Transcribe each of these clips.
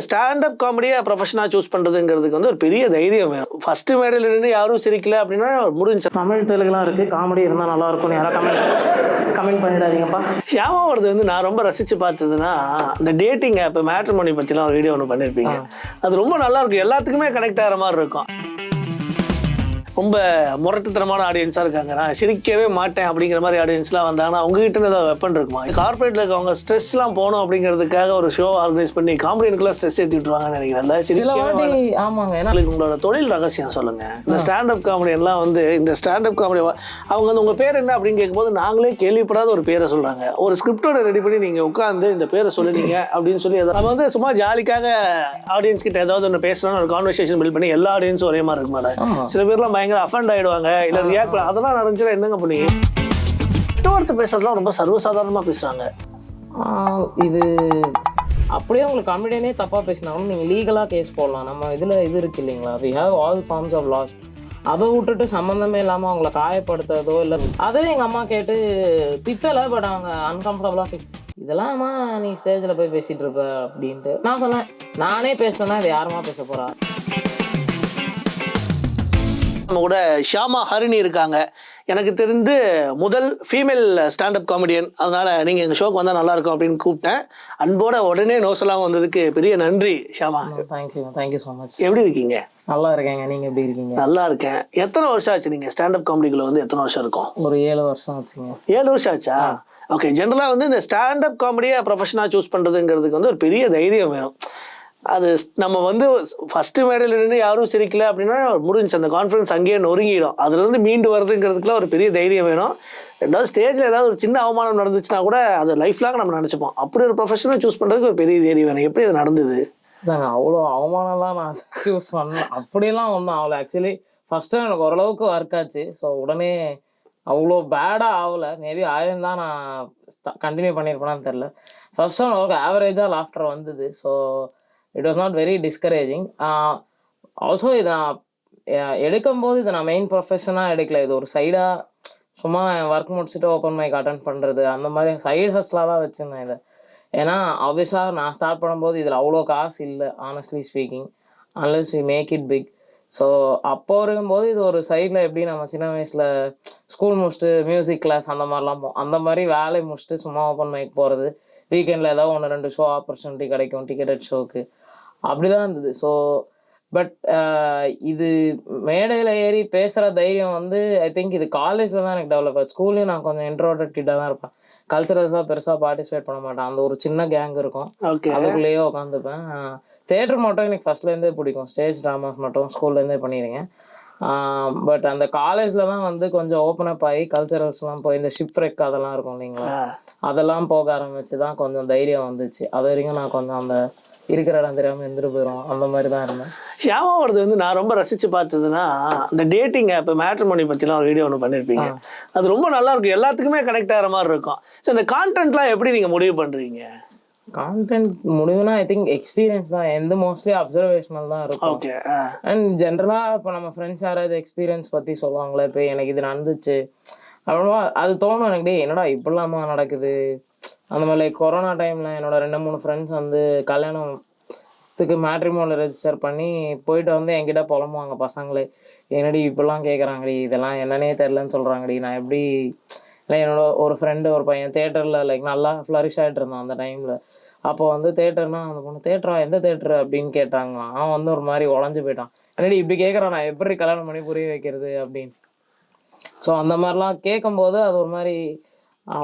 Stand up காமெடியை ப்ரொஃபஷனாக choose பண்ணுறதுங்கிறதுக்கு வந்து ஒரு பெரிய தைரியம் வேணும். ஃபஸ்ட்டு மேடையில் நின்று யாரும் சிரிக்கல அப்படின்னா முடிஞ்சு. தமிழ் தெலுங்குலாம் இருக்குது, காமெடி இருந்தால் நல்லா இருக்கும்னு யாராவது கமெண்ட் பண்ணிடாதீங்கப்பா. ஷியாமாவோடது வந்து நான் ரொம்ப ரசித்து பார்த்ததுன்னா இந்த டேட்டிங் ஆப் மேட்ரிமோனி பற்றிலாம் ஒரு வீடியோ ஒன்று பண்ணியிருப்பீங்க. அது ரொம்ப நல்லா இருக்கும், எல்லாத்துக்குமே கனெக்ட் ஆகிற மாதிரி இருக்கும். ரொம்ப முரட்டுத்தனமான ஆடியன்ஸாக இருக்காங்க, நான் சிரிக்கவே மாட்டேன் அப்படிங்கிற மாதிரி ஆடியன்ஸ்லாம் வந்தாங்கன்னா அவங்ககிட்ட ஏதாவது வெப்பன் இருக்குமா? கார்பரேட்டில் இருக்கவங்க ஸ்ட்ரெஸ்லாம் போகணும் அப்படிங்கிறதுக்காக ஒரு ஷோ ஆர்கனைஸ் பண்ணி காமெடியனுக்குலாம் ஸ்ட்ரெஸ் ஏற்றி விட்டுருவாங்கன்னு நினைக்கிறேன். ஆமாங்க. உங்களோட தொழில் ரகசியம் சொல்லுங்கள். இந்த ஸ்டாண்டப் காமெடியெல்லாம் வந்து இந்த ஸ்டாண்டப் காமெடி அவங்க வந்து உங்கள் பேர் என்ன அப்படின்னு கேட்கும்போது நாங்களே கேள்விப்படாத ஒரு பேரை சொல்கிறாங்க. ஒரு ஸ்கிரிப்டோட ரெடி பண்ணி நீங்கள் உட்காந்து இந்த பேரை சொல்லுனீங்க அப்படின்னு சொல்லி நம்ம வந்து சும்மா ஜாலிக்காக ஆடியன்ஸ் கிட்ட ஏதாவது ஒன்று பேசணும்னு ஒரு கான்வர்சேஷன் பில்ட் பண்ணி எல்லா ஆடியன்ஸும் ஒரே மாதிரி இருக்கு மேடம். சில பேர்லாம் அஃபண்ட் ஆயிடுவாங்க, இல்ல ரியாக்ட் அதெல்லாம் நடந்துச்சுன்னா என்னங்க பண்ணி வார்த்தை பேசுறதுலாம் ரொம்ப சர்வசாதாரணமா பேசுறாங்க. இது அப்படியே உங்களுக்கு காமெடியனே தப்பா பேசினாலும் நீங்க லீகலா கேஸ் போடலாம். நம்ம இதுல இது இருக்கு இல்லைங்களா, we have all forms of laws. அதை விட்டுட்டு சம்மந்தமே இல்லாமல் அவங்கள காயப்படுத்துறதோ இல்லை, அதுவே எங்கள் அம்மா கேட்டு திட்டலை, பட் அவங்க அன்கம்ஃபர்டபுளாக ஃபீல் இதெல்லாம்மா நீ ஸ்டேஜில் போய் பேசிகிட்டு இருப்ப அப்படின்ட்டு நான் சொன்னேன். நானே பேசினேன்னா இது யாருமா பேச போகிறா? நம்ம கூட ஷியாமா ஹரிணி இருக்காங்க, எனக்கு தெரிந்து முதல் ஃபீமேல் ஸ்டாண்டப் காமெடியன். அதனால் நீங்கள் எங்கள் ஷோக்கு வந்தால் நல்லாயிருக்கும் அப்படின்னு கூப்பிட்டேன். அன்போட உடனே நோசலாம் வந்ததுக்கு பெரிய நன்றி ஷியாமா. Thank you so much. எப்படி இருக்கீங்க? நல்லா இருக்கேங்க, நீங்கள் எப்படி இருக்கீங்க? நல்லா இருக்கேன். எத்தனை வருஷம் ஆச்சு நீங்கள் ஸ்டாண்டப் காமெடிக்குள்ள வந்து? எத்தனை வருஷம் இருக்கும்? ஒரு 7 வருஷம் ஆச்சுங்க. 7 வருஷம் ஆச்சா? ஓகே. ஜென்ரலாக வந்து இந்த ஸ்டாண்டப் காமெடியை ப்ரொஃபஷனாக சூஸ் பண்ணுறதுங்கிறதுக்கு வந்து ஒரு பெரிய தைரியம் வேணும். அது நம்ம வந்து ஃபஸ்ட்டு மேடையில் நின்று யாரும் சிரிக்கல அப்படின்னா முடிஞ்சு, அந்த கான்ஃபிடன்ஸ் அங்கேயே நொறுங்கிடும். அதுலேருந்து மீண்டு வர்றதுங்கிறதுக்குலாம் ஒரு பெரிய தைரியம் வேணும். ரெண்டாவது ஸ்டேஜில் ஏதாவது ஒரு சின்ன அவமானம் நடந்துச்சுன்னா கூட அது லைஃப் லாங் நம்ம நினச்சிப்போம். அப்படி ஒரு ப்ரொஃபஷனை சூஸ் பண்ணுறதுக்கு ஒரு பெரிய தைரியம் வேணும். எப்படி அது நடந்தது? அவ்வளோ அவமானம்லாம் நான் சூஸ் பண்ணேன் அப்படியெல்லாம் ஒன்றும் ஆகலை. ஆக்சுவலி ஃபஸ்ட்டு எனக்கு ஓரளவுக்கு ஒர்க் ஆச்சு. ஸோ உடனே அவ்வளோ பேடாக ஆகலை. மேபி ஆயிரம் தான் நான் கண்டினியூ பண்ணியிருப்பேனான்னு தெரில. ஃபர்ஸ்ட் ஓரளவுக்கு ஆவரேஜாக லாஃப்டர் வந்தது. So it was not very discouraging. Also இதை நான் எடுக்கும்போது இதை நான் மெயின் ப்ரொஃபஷனாக எடுக்கல. இது ஒரு சைடாக சும்மா ஒர்க் முடிச்சுட்டு ஓப்பன் மைக் அட்டென்ட் பண்ணுறது அந்த மாதிரி சைடு ஹஸ்லாக தான் வச்சுருந்தேன் இதை. ஏன்னா ஆப்வியஸாக நான் ஸ்டார்ட் பண்ணும்போது இதில் அவ்வளோ காசு இல்லை, honestly speaking, unless we make it big. So அப்போ இருக்கும்போது இது ஒரு சைடில் எப்படி நம்ம சின்ன வயசில் ஸ்கூல் முடிச்சுட்டு மியூசிக் கிளாஸ் அந்த மாதிரிலாம் அந்த மாதிரி வேலையை முடிச்சுட்டு சும்மா ஓப்பன் மைக் போகிறது, வீக்கெண்டில் ஏதாவது 1-2 ஷோ ஆப்பர்ச்சுனிட்டி கிடைக்கும் டிக்கெட்டட் ஷோக்கு, அப்படி தான் இருந்தது. ஸோ பட் இது மேடையில் ஏறி பேசுகிற தைரியம் வந்து ஐ திங்க் இது காலேஜில் தான் எனக்கு டெவலப் ஆச்சு. ஸ்கூல்லேயும் நான் கொஞ்சம் இன்ட்ரோவர்ட் கிட்ட தான் இருப்பேன். கல்ச்சரல்ஸ்லாம் பெருசாக பார்ட்டிசிபேட் பண்ண மாட்டேன். அந்த ஒரு சின்ன கேங் இருக்கும், அதுக்குள்ளேயே உட்காந்துப்பேன். தேட்டர் மட்டும் எனக்கு ஃபஸ்ட்லேருந்தே பிடிக்கும். ஸ்டேஜ் ட்ராமாஸ் மட்டும் ஸ்கூல்லேருந்தே பண்ணிடுங்க. பட் அந்த காலேஜில் தான் வந்து கொஞ்சம் ஓப்பன் அப் ஆகி கல்ச்சரல்ஸ்லாம் போய் இந்த ஷிப்ரெக் அதெல்லாம் இருக்கும் இல்லைங்களா, அதெல்லாம் போக ஆரம்பிச்சு தான் கொஞ்சம் தைரியம் வந்துச்சு. அது வரைக்கும் நான் கொஞ்சம் அந்த இருக்கிற இடம் தெரியாமல் இருந்துட்டு போயிடும் அந்த மாதிரி தான் இருந்தேன். ஷியாமாவோடது வந்து நான் ரொம்ப ரசித்து பார்த்ததுன்னா இந்த டேட்டிங் ஆப் மேட்ரிமோனி பற்றிலாம் ஒரு வீடியோ ஒன்று பண்ணியிருப்பீங்க. அது ரொம்ப நல்லா இருக்கும், எல்லாத்துக்குமே கனெக்ட் ஆகிற மாதிரி இருக்கும். ஸோ இந்த கான்டென்ட்லாம் எப்படி நீங்கள் முடிவு பண்ணுறீங்க? கான்டென்ட் முடிவுனா ஐ திங்க் எக்ஸ்பீரியன்ஸ் தான். எந்த மோஸ்ட்லி அப்சர்வேஷனல் தான் இருக்கும். அண்ட் ஜென்ரலாக இப்போ நம்ம ஃப்ரெண்ட்ஸ் யாராவது எக்ஸ்பீரியன்ஸ் பற்றி சொல்லுவாங்களே, இப்போ எனக்கு இது நடந்துச்சு அவ்வளோவா அது தோணும் எனக்கு, என்னடா இப்படிலாமா நடக்குது அந்த மாதிரி. லைக் கொரோனா டைமில் என்னோட 2-3 ஃப்ரெண்ட்ஸ் வந்து கல்யாணத்துக்கு மேட்ரிமோனியில் ரெஜிஸ்டர் பண்ணி போயிட்டு வந்து என்கிட்ட புலம்புவாங்க பசங்களே, என்னடி இப்படிலாம் கேட்குறாங்கடி, இதெல்லாம் என்னன்னே தெரிலன்னு சொல்கிறாங்கடி, நான் எப்படி இல்லை. என்னோட ஒரு ஃப்ரெண்டு ஒரு பையன் தேட்டரில் லைக் நல்லா ஃப்ளரிஷ் ஆகிட்டு இருந்தான் அந்த டைமில். அப்போ வந்து தேட்டர்னா அந்த பொண்ணு தேட்டரா எந்த தேட்டரு அப்படின்னு கேட்டாங்களாம். அவன் வந்து ஒரு மாதிரி உடஞ்சி போயிட்டான், என்னடி இப்படி கேட்குறான், நான் எப்படி கல்யாணம் பண்ணி புரிய வைக்கிறது அப்படின்னு. ஸோ அந்த மாதிரிலாம் கேட்கும்போது அது ஒரு மாதிரி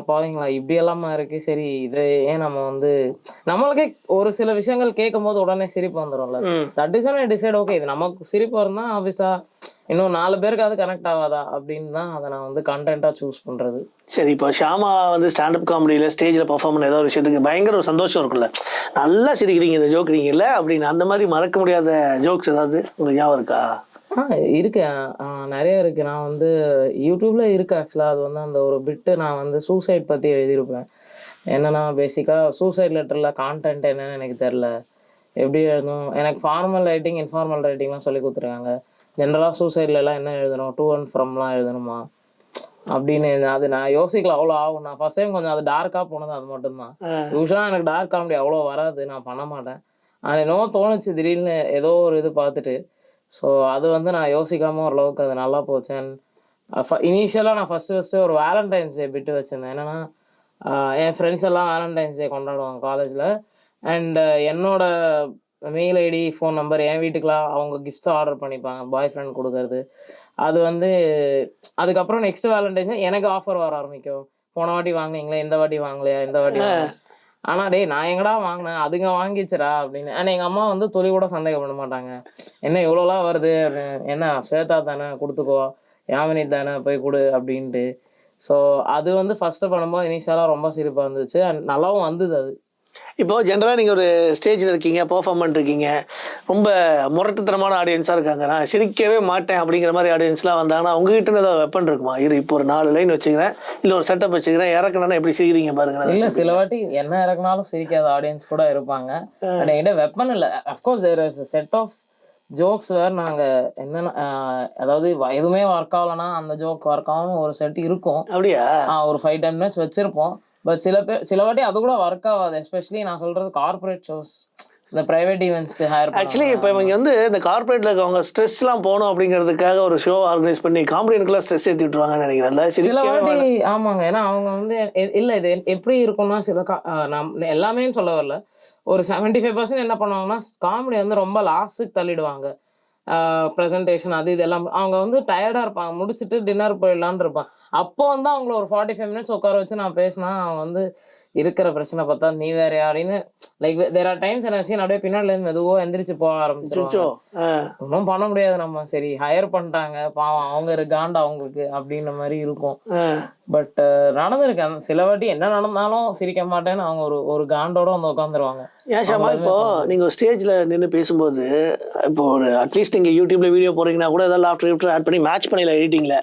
பாவீங்களா இப்படி எல்லாமா இருக்குது, சரி இது ஏன் நம்ம வந்து நம்மளுக்கே ஒரு சில விஷயங்கள் கேட்கும் போது உடனே சிரிப்பு வந்துடும்ல. That is I decide okay இது நமக்கு சிரிப்பு இருந்தால் ஆஃபீஸாக இன்னும் 4 பேருக்காவது கனெக்ட் ஆகாதா அப்படின்னு தான் அதை நான் வந்து கண்டென்ட்டாக சூஸ் பண்ணுறது. சரி, இப்போ ஷியாமா வந்து ஸ்டாண்டப் காமெடியில் ஸ்டேஜில் பர்ஃபார்ம் பண்ண ஏதோ ஒரு விஷயத்துக்கு பயங்கர ஒரு சந்தோஷம் இருக்குல்ல, நல்லா சிரிக்கிறீங்க இந்த ஜோக் இல்லை அப்படின்னு, அந்த மாதிரி மறக்க முடியாத ஜோக்ஸ் ஏதாவது உங்களுக்கு ஞாபகம் இருக்கா? இருக்கு, நிறைய இருக்குது. நான் வந்து யூடியூப்பில் இருக்குது ஆக்சுவலாக. அது வந்து அந்த ஒரு பிட்டு நான் வந்து சூசைட் பற்றி எழுதியிருப்பேன். என்னென்னா பேசிக்காக சூசைட் லெட்டரில் கான்டென்ட் என்னன்னு எனக்கு தெரில, எப்படி எழுதணும். எனக்கு ஃபார்மல் ரைட்டிங் இன்ஃபார்மல் ரைட்டிங்லாம் சொல்லி கொடுத்துருக்காங்க. ஜென்ரலாக சூசைட்லலாம் என்ன எழுதணும், டூ அண்ட் ஃப்ரம்லாம் எழுதணுமா அப்படின்னு. அது நான் யோசிக்கல அவ்வளோ ஆகும். நான் ஃபர்ஸ்ட் டைம் கொஞ்சம் அது டார்க்காக போனது அது மட்டும்தான். யூஸ்வலாக எனக்கு டார்க் காமெடி அவ்வளோ வராது, நான் பண்ண மாட்டேன். அது என்னவோ தோணுச்சு திடீர்னு ஏதோ ஒரு இது பார்த்துட்டு. ஸோ அது வந்து நான் யோசிக்காமல் ஓரளவுக்கு அது நல்லா போச்சு. அண்ட் இனிஷியலாக நான் ஃபஸ்ட்டு ஒரு வேலண்டைன்ஸ் டே பிட்டு வச்சுருந்தேன். என்னென்னா என் ஃப்ரெண்ட்ஸ் எல்லாம் வேலண்டைன்ஸ் டே கொண்டாடுவாங்க காலேஜில். அண்டு என்னோட மெயில் ஐடி, ஃபோன் நம்பர், என் வீட்டுக்கெலாம் அவங்க கிஃப்ட்ஸ் ஆர்டர் பண்ணிப்பாங்க, பாய் ஃப்ரெண்ட் கொடுக்கறது. அது வந்து அதுக்கப்புறம் நெக்ஸ்ட் வேலண்டைன்ஸ் எனக்கு ஆஃபர் வர ஆரம்பிக்கும். போன வாட்டி வாங்கினீங்களே, இந்த வாட்டி வாங்கலையா, இந்த வாட்டி ஆனால் டேய் நான் எங்கடா வாங்கினேன், அதுங்க வாங்கிச்சுரா அப்படின்னு. ஆனால் எங்கள் அம்மா வந்து துளி கூட சந்தேகம் பண்ண மாட்டாங்க. என்ன இவ்வளோலாம் வருது அப்படின்னு. என்ன ஸ்வேதா தானே, கொடுத்துக்கோ, யாமினி தானே, போய் கொடு அப்படின்ட்டு. ஸோ அது வந்து ஃபஸ்ட்டு பண்ணும்போது இனிஷியலாக ரொம்ப சிரிப்பாக இருந்துச்சு. அண்ட் நல்லாவும் வந்தது அது. இப்போ ஜென்ரலாக நீங்கள் ஒரு ஸ்டேஜில் இருக்கீங்க, பெர்ஃபார்ம் பண்ணிருக்கீங்க, ரொம்ப முரட்டுத்தனமான ஆடியன்ஸாக இருக்காங்க, நான் சிரிக்கவே மாட்டேன் அப்படிங்கிற மாதிரி ஆடியன்ஸ்லாம் வந்தாங்கன்னா உங்ககிட்ட ஏதாவது வெப்பன் இருக்குமா? இப்போ ஒரு 4 லைன் வச்சுக்கிறேன், இல்லை ஒரு செட்டப் வச்சுக்கிறேன், இறக்குனா எப்படி சிரிக்கிறீங்க பாருங்க. இல்லை சில வாட்டி என்ன இறக்குனாலும் சிரிக்காத ஆடியன்ஸ் கூட இருப்பாங்க. பட் என்கிட்ட வெப்பன் இல்லை. Of course there is set of jokes வேறு. நாங்கள் என்னென்ன அதாவது எதுவுமே ஒர்க் ஆகலைன்னா அந்த ஜோக் ஒர்க் ஆகும் ஒரு செட் இருக்கும். அப்படியா? ஒரு 5-10 மினிட்ஸ் வச்சுருப்போம். பட் சில வாட்டி அது கூட ஒர்க் ஆகாது. எஸ்பெஷலி நான் சொல்றது கார்பரேட் ஷோஸ், இந்த பிரைவேட் ஈவெண்ட்ஸ்க்கு ஹையர். ஆக்சுவலி இப்போ இவங்க வந்து இந்த கார்பரேட்ல இருக்கவங்க ஸ்ட்ரெஸ்லாம் போகணும் அப்படிங்கிறதுக்காக ஒரு ஷோ ஆர்கனைஸ் பண்ணி காமெடியனுக்குலாம் ஸ்ட்ரெஸ் ஏற்றி விட்டுருவாங்கன்னு நினைக்கிறேன் சில வாட்டி. ஆமாங்க. ஏன்னா அவங்க வந்து இல்லை இது எப்படி இருக்கும்னா நான் எல்லாமே சொல்ல வரல, ஒரு 75% என்ன பண்ணுவாங்கன்னா காமெடி வந்து ரொம்ப லாஸ்ட்டுக்கு தள்ளிடுவாங்க. ப்ரெசன்டேஷன் அது இதெல்லாம் அவங்க வந்து டயர்டாக இருப்பாங்க, முடிச்சுட்டு டின்னர் போயிடலான்னு இருப்பாங்க. அப்போ வந்து அவங்கள ஒரு 45 மினிட்ஸ் உட்கார வச்சு நான் பேசினா அவங்க வந்து இருக்கிற பிரச்சனை பார்த்தா நீ வேற அப்படின்னு லைக் தேர் ஆர் டைம்ஸ் என்ன விஷயம் அப்படியே பின்னாடிலேருந்து மெதுவாக எந்திரிச்சு போக ஆரம்பிச்சிருச்சோம். ஒன்றும் பண்ண முடியாது நம்ம, சரி ஹையர் பண்ணிட்டாங்க பாவம் அவங்க காண்டா அவங்களுக்கு அப்படின்ற மாதிரி இருக்கும். பட் நடந்திருக்கு சில வாட்டி என்ன நடந்தாலும் சிரிக்க மாட்டேன்னு அவங்க ஒரு காண்டோட வந்து உட்காந்துருவாங்க. ஏன் ஷாமா, இப்போ நீங்க ஒரு ஸ்டேஜ்ல நின்று பேசும்போது, இப்போ ஒரு அட்லீஸ்ட் நீங்க யூடியூப்ல வீடியோ போறீங்கன்னா கூட ஏதாவது ஆஃப்டர் ஆட் பண்ணி மேட்ச் பண்ணல எடிட்டிங்ல,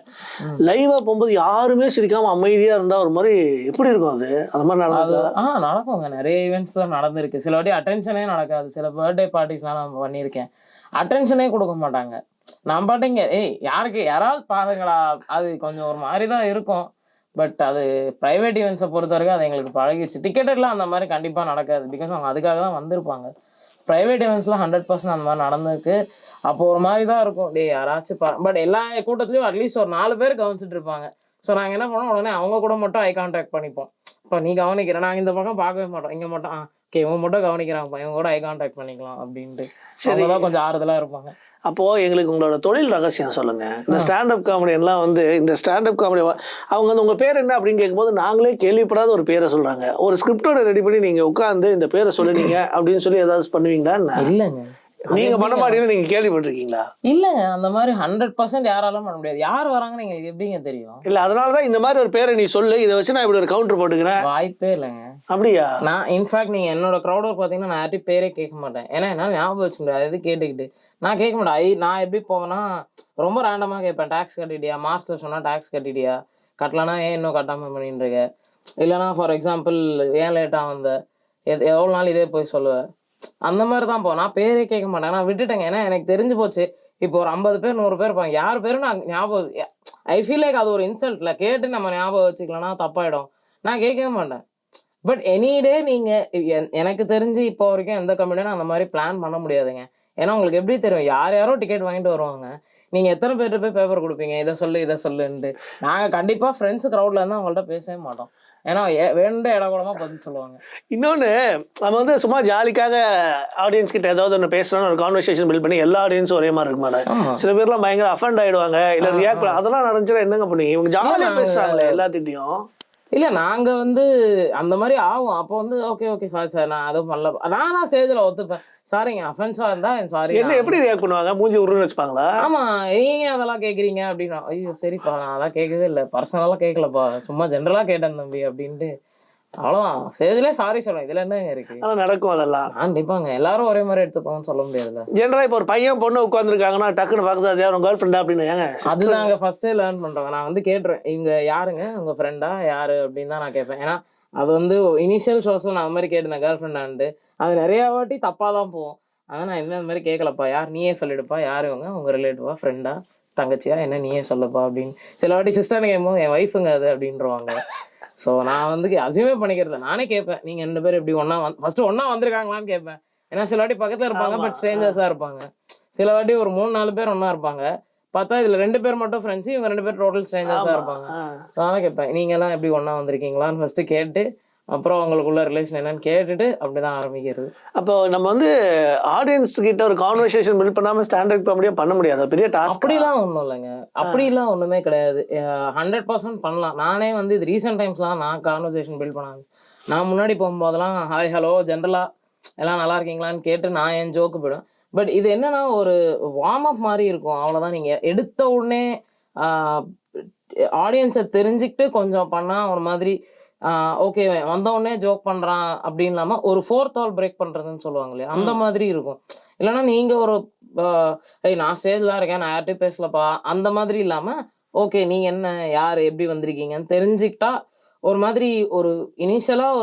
லைவா போகும்போது யாருமே சிரிக்காம அமைதியா இருந்தா ஒரு மாதிரி எப்படி இருக்கும் அது? அந்த மாதிரி நடக்குங்க. நிறைய ஈவெண்ட்ஸ்ல நடந்திருக்கு. சில வாட்டி அட்டென்ஷனே நடக்காது. சில பர்த்டே பார்ட்டிஸ்லாம் நான் பண்ணியிருக்கேன், அட்டென்ஷனே கொடுக்க மாட்டாங்க. நான் பாட்டிங்க யாராவது பாருங்களா, அது கொஞ்சம் ஒரு மாதிரி தான் இருக்கும். பட் அது ப்ரைவேட் ஈவெண்ட்ஸை பொறுத்த வரைக்கும் அது எங்களுக்கு பழகிடுச்சு. டிக்கெட்டெல்லாம் அந்த மாதிரி கண்டிப்பாக நடக்காது, பிகாஸ் அவங்க அதுக்காக தான் வந்திருப்பாங்க. ப்ரைவேட் ஈவெண்ட்ஸ்லாம் 100% அந்த மாதிரி நடந்திருக்கு. அப்போ ஒரு மாதிரி தான் இருக்கும், யாராச்சும் பட் எல்லா கூட்டத்துலையும் அட்லீஸ்ட் ஒரு 4 பேர் கவனிச்சுட்டு இருப்பாங்க. ஸோ நாங்கள் என்ன பண்ணோம், உடனே அவங்க கூட மட்டும் ஐ கான்டாக்ட் பண்ணிப்போம். இப்போ நீ கவனிக்கிற, நாங்கள் இந்த பக்கம் பார்க்கவே மாட்டோம், இங்கே மட்டும் ஓகே இவங்க மட்டும் கவனிக்கிறாங்கப்பா, இவங்க கூட ஐ கான்டாக்ட் பண்ணிக்கலாம் அப்படின்ட்டு. சரிதான், கொஞ்சம் ஆறுதலாக இருப்பாங்க. அப்போது எங்களுக்கு உங்களோட தொழில் ரகசியம் சொல்லுங்கள். இந்த ஸ்டாண்டப் காமெடியெல்லாம் வந்து இந்த ஸ்டாண்டப் காமெடி அவங்க வந்து உங்கள் பேர் என்ன அப்படின்னு கேட்கும்போது நாங்களே கேள்விப்படாத ஒரு பேரை சொல்கிறாங்க. ஒரு ஸ்கிரிப்டோட ரெடி பண்ணி நீங்கள் உட்காந்து இந்த பேரை சொல்லுனீங்க அப்படின்னு சொல்லி ஏதாவது பண்ணுவீங்களா? இல்லைங்க, நீங்கள் பண்ண மாட்டீங்கன்னு நீங்கள் கேள்விப்பட்டிருக்கீங்களா? இல்லைங்க, அந்த மாதிரி 100% யாராலும் பண்ண முடியாது. யார் வராங்கன்னு எங்களுக்கு எப்படிங்க தெரியும்? இல்லை, அதனால தான் இந்த மாதிரி ஒரு பேரை நீ சொல்லு, இதை வச்சு நான் இப்படி ஒரு கவுண்டர் போட்டுக்கிறேன். வாய்ப்பே இல்லைங்க. அப்படியா? நான் இன்ஃபேக்ட் நீங்கள் என்னோட க்ரௌட் ஒர்க் பார்த்தீங்கன்னா நான் யார்ட்டையும் பேரே கேட்க மாட்டேன். ஏன்னா என்னால் ஞாபகம் வச்சு முடியாது, அது கேட்டுக்கிட்டு நான் கேட்க மாட்டேன். நான் எப்படி போவேன்னா ரொம்ப ரேண்டமாக கேட்பேன். டேக்ஸ் கட்டிட்டியா, மார்க்ஸில் சொன்னால் டேக்ஸ் கட்டிட்டியா, கட்டலனா ஏன் இன்னும் கட்டாமல் பண்ணிட்டு இருக்க, இல்லைனா ஃபார் எக்ஸாம்பிள் ஏன் லேட்டாக வந்த, எவ்வளோ நாள் இதே போய் சொல்லுவேன், அந்த மாதிரி தான் போவேன். நான் பேரே கேட்க மாட்டேன், நான் விட்டுட்டேங்க. ஏன்னா எனக்கு தெரிஞ்சு போச்சு, இப்போ ஒரு 50 பேர் 100 பேர் இருப்பாங்க, யார் பேரும் நான் ஞாபகம், ஐ ஃபீல் லைக் அது ஒரு இன்சல்ட்ல கேட்டு நம்ம ஞாபகம் வச்சுக்கலன்னா தப்பாயிடும். நான் கேட்கவே மாட்டேன். பட் எனி டே நீங்கள் எனக்கு தெரிஞ்சு இப்போ வரைக்கும் எந்த கம்பெனியும் அந்த மாதிரி பிளான் பண்ண முடியாதுங்க. ஏன்னா உங்களுக்கு எப்படி தெரியும், யாரோ டிக்கெட் வாங்கிட்டு வருவாங்க, நீங்கள் எத்தனை பேர்கிட்ட போய் பேப்பர் கொடுப்பீங்க, இதை சொல்லுன்ட்டு. நாங்கள் கண்டிப்பாக ஃப்ரெண்ட்ஸ் க்ரௌட்ல இருந்தால் அவங்கள்ட்ட பேசவே மாட்டோம். ஏன்னா வேண்ட இடக்கூடமா பதில் சொல்லுவாங்க. இன்னொன்று, நம்ம வந்து சும்மா ஜாலிக்காக ஆடியன்ஸ் கிட்ட ஏதாவது ஒன்று பேசுகிறோன்னு ஒரு கான்வர்சேஷன் பில்ட் பண்ணி எல்லா ஆடியன்ஸும் ஒரே மாதிரி இருக்க மாட்டாங்க. சில பேர்லாம் பயங்கர அஃபண்ட் ஆகிடுவாங்க, இல்லை ரியாக்ட் அதெல்லாம் நடந்துச்சுன்னா என்னங்க பண்ணுவீங்க? இவங்க ஜாலியாக பேசுகிறாங்களே எல்லாத்திட்டையும். இல்லை நாங்கள் வந்து அந்த மாதிரி ஆகும். அப்போ வந்து ஓகே சாரி நான் அதுவும் பண்ணல, நான் ஸ்டேஜில் ஒத்துப்பேன், சாரிங்க அஃபென்ஸாக இருந்தால் சாரி. என்ன எப்படி ரியாக்ட் பண்ணுவாங்க? மூஞ்சி உருன்னு வச்சுப்பாங்களா? ஆமாம், நீங்கள் அதெல்லாம் கேட்குறீங்க அப்படின்னா, ஐயோ சரிப்பா நான் அதெல்லாம் கேட்கவே இல்லை, பர்சனலாக கேட்கலப்பா, சும்மா ஜென்ரலாக கேட்டேன் தம்பி அப்படின்ட்டு. அவ்வளோதான், ஸ்டேஜ்லேயே சாரி சொல்லலாம், இதில் என்னங்க இருக்கு? அதெல்லாம் நடக்கும். அதெல்லாம் கண்டிப்பாங்க, எல்லாரும் ஒரே மாதிரி எடுத்துப்பாங்கன்னு சொல்ல முடியாதுல்ல. ஜென்ரலாக இப்போ ஒரு பையன் பொண்ணு உட்காந்துருக்காங்கன்னா டக்குன்னு பார்க்குறது அது யாரும் கேர்ள் ஃப்ரெண்டா அப்படின்னு ஏங்க? அதுதாங்க ஃபர்ஸ்டே லேர்ன் பண்ணுறேன். நான் வந்து கேட்டுருவேன், இவங்க யாருங்க உங்கள் ஃப்ரெண்டா யாரு அப்படின்னு தான் நான் கேட்பேன். ஏன்னா அது வந்து இனிஷியல் ஷோஸில் நான் அந்த மாதிரி கேட்டிருந்தேன் கேர்ள் ஃப்ரெண்டான்ட்டு, அது நிறையா வாட்டி தப்பாக தான் போகும். ஆனால் நான் என்ன அந்த மாதிரி கேட்கலப்பா, யார் நீயே சொல்லிடுப்பா, யார் இவங்க உங்கள் ரிலேட்டிவா ஃப்ரெண்டா தங்கச்சியா என்ன நீயே சொல்லப்பா அப்படின்னு. சில வாட்டி சிஸ்டர்னு கேட்கும்போது என் ஒய்ஃபுங்க அது அப்படின்றவாங்க. ஸோ நான் வந்து அசியூமே பண்ணிக்கிறது, நானே கேட்பேன், நீங்கள் 2 பேர் எப்படி ஃபர்ஸ்ட் ஒன்றா வந்திருக்காங்களான்னு கேட்பேன். ஏன்னா சில வாட்டி பக்கத்துல இருப்பாங்க பட் ஸ்ட்ரேஞ்சர்ஸா இருப்பாங்க. சில வாட்டி ஒரு 3-4 பேர் ஒன்னா இருப்பாங்க, பார்த்தா இதுல 2 பேர் மட்டும் ஃப்ரெண்ட்ஸ், இவங்க 2 பேர் டோட்டல் ஸ்ட்ரேஞ்சர்ஸா இருப்பாங்க. ஸோ அதான் கேட்பேன், நீங்க எல்லாம் எப்படி ஒன்னா வந்திருக்கீங்களான்னு ஃபர்ஸ்ட் கேட்டு அப்புறம் அவங்களுக்குள்ள ரிலேஷன் என்னன்னு கேட்டுட்டு அப்படிதான் ஆரம்பிக்கிறது. அப்போ நம்ம வந்து ஆடியன்ஸ் கிட்ட ஒரு கான்வர்சேஷன் பில்ட் பண்ணாம ஸ்டாண்டர்ட் காமெடியா பண்ண முடியாது, பெரிய டாஸ்க். அப்படிலாம் ஒன்றும் இல்லைங்க, அப்படிலாம் ஒன்றுமே கிடையாது. 100% பண்ணலாம். நானே வந்து இது ரீசெண்ட் டைம்ஸ்லாம் நான் கான்வர்சேஷன் பில்ட் பண்ணாங்க. நான் முன்னாடி போகும்போதெல்லாம் ஹாய் ஹலோ ஜென்ரலா எல்லாம் நல்லா இருக்கீங்களான்னு கேட்டு நான் என் ஜோக்கு போயிடுவேன். பட் இது என்னன்னா ஒரு வார்ம் அப் மாதிரி இருக்கும், அவ்வளோதான். நீங்கள் எடுத்த உடனே ஆடியன்ஸை தெரிஞ்சுக்கிட்டு கொஞ்சம் பண்ணால் ஒரு மாதிரி ஓகே வந்த உடனே ஜோக் பண்ணுறான் அப்படின்னு இல்லாமல் ஒரு 4th wall பிரேக் பண்ணுறதுன்னு சொல்லுவாங்க இல்லையா, அந்த மாதிரி இருக்கும். இல்லைன்னா நீங்கள் ஒரு நான் ஸ்டேஜில் இருக்கேன், நான் யார்கிட்டையும் பேசலப்பா அந்த மாதிரி இல்லாமல் ஓகே நீங்கள் என்ன யார் எப்படி வந்திருக்கீங்கன்னு தெரிஞ்சுக்கிட்டா ஒரு மாதிரி ஒரு இனிஷியலாக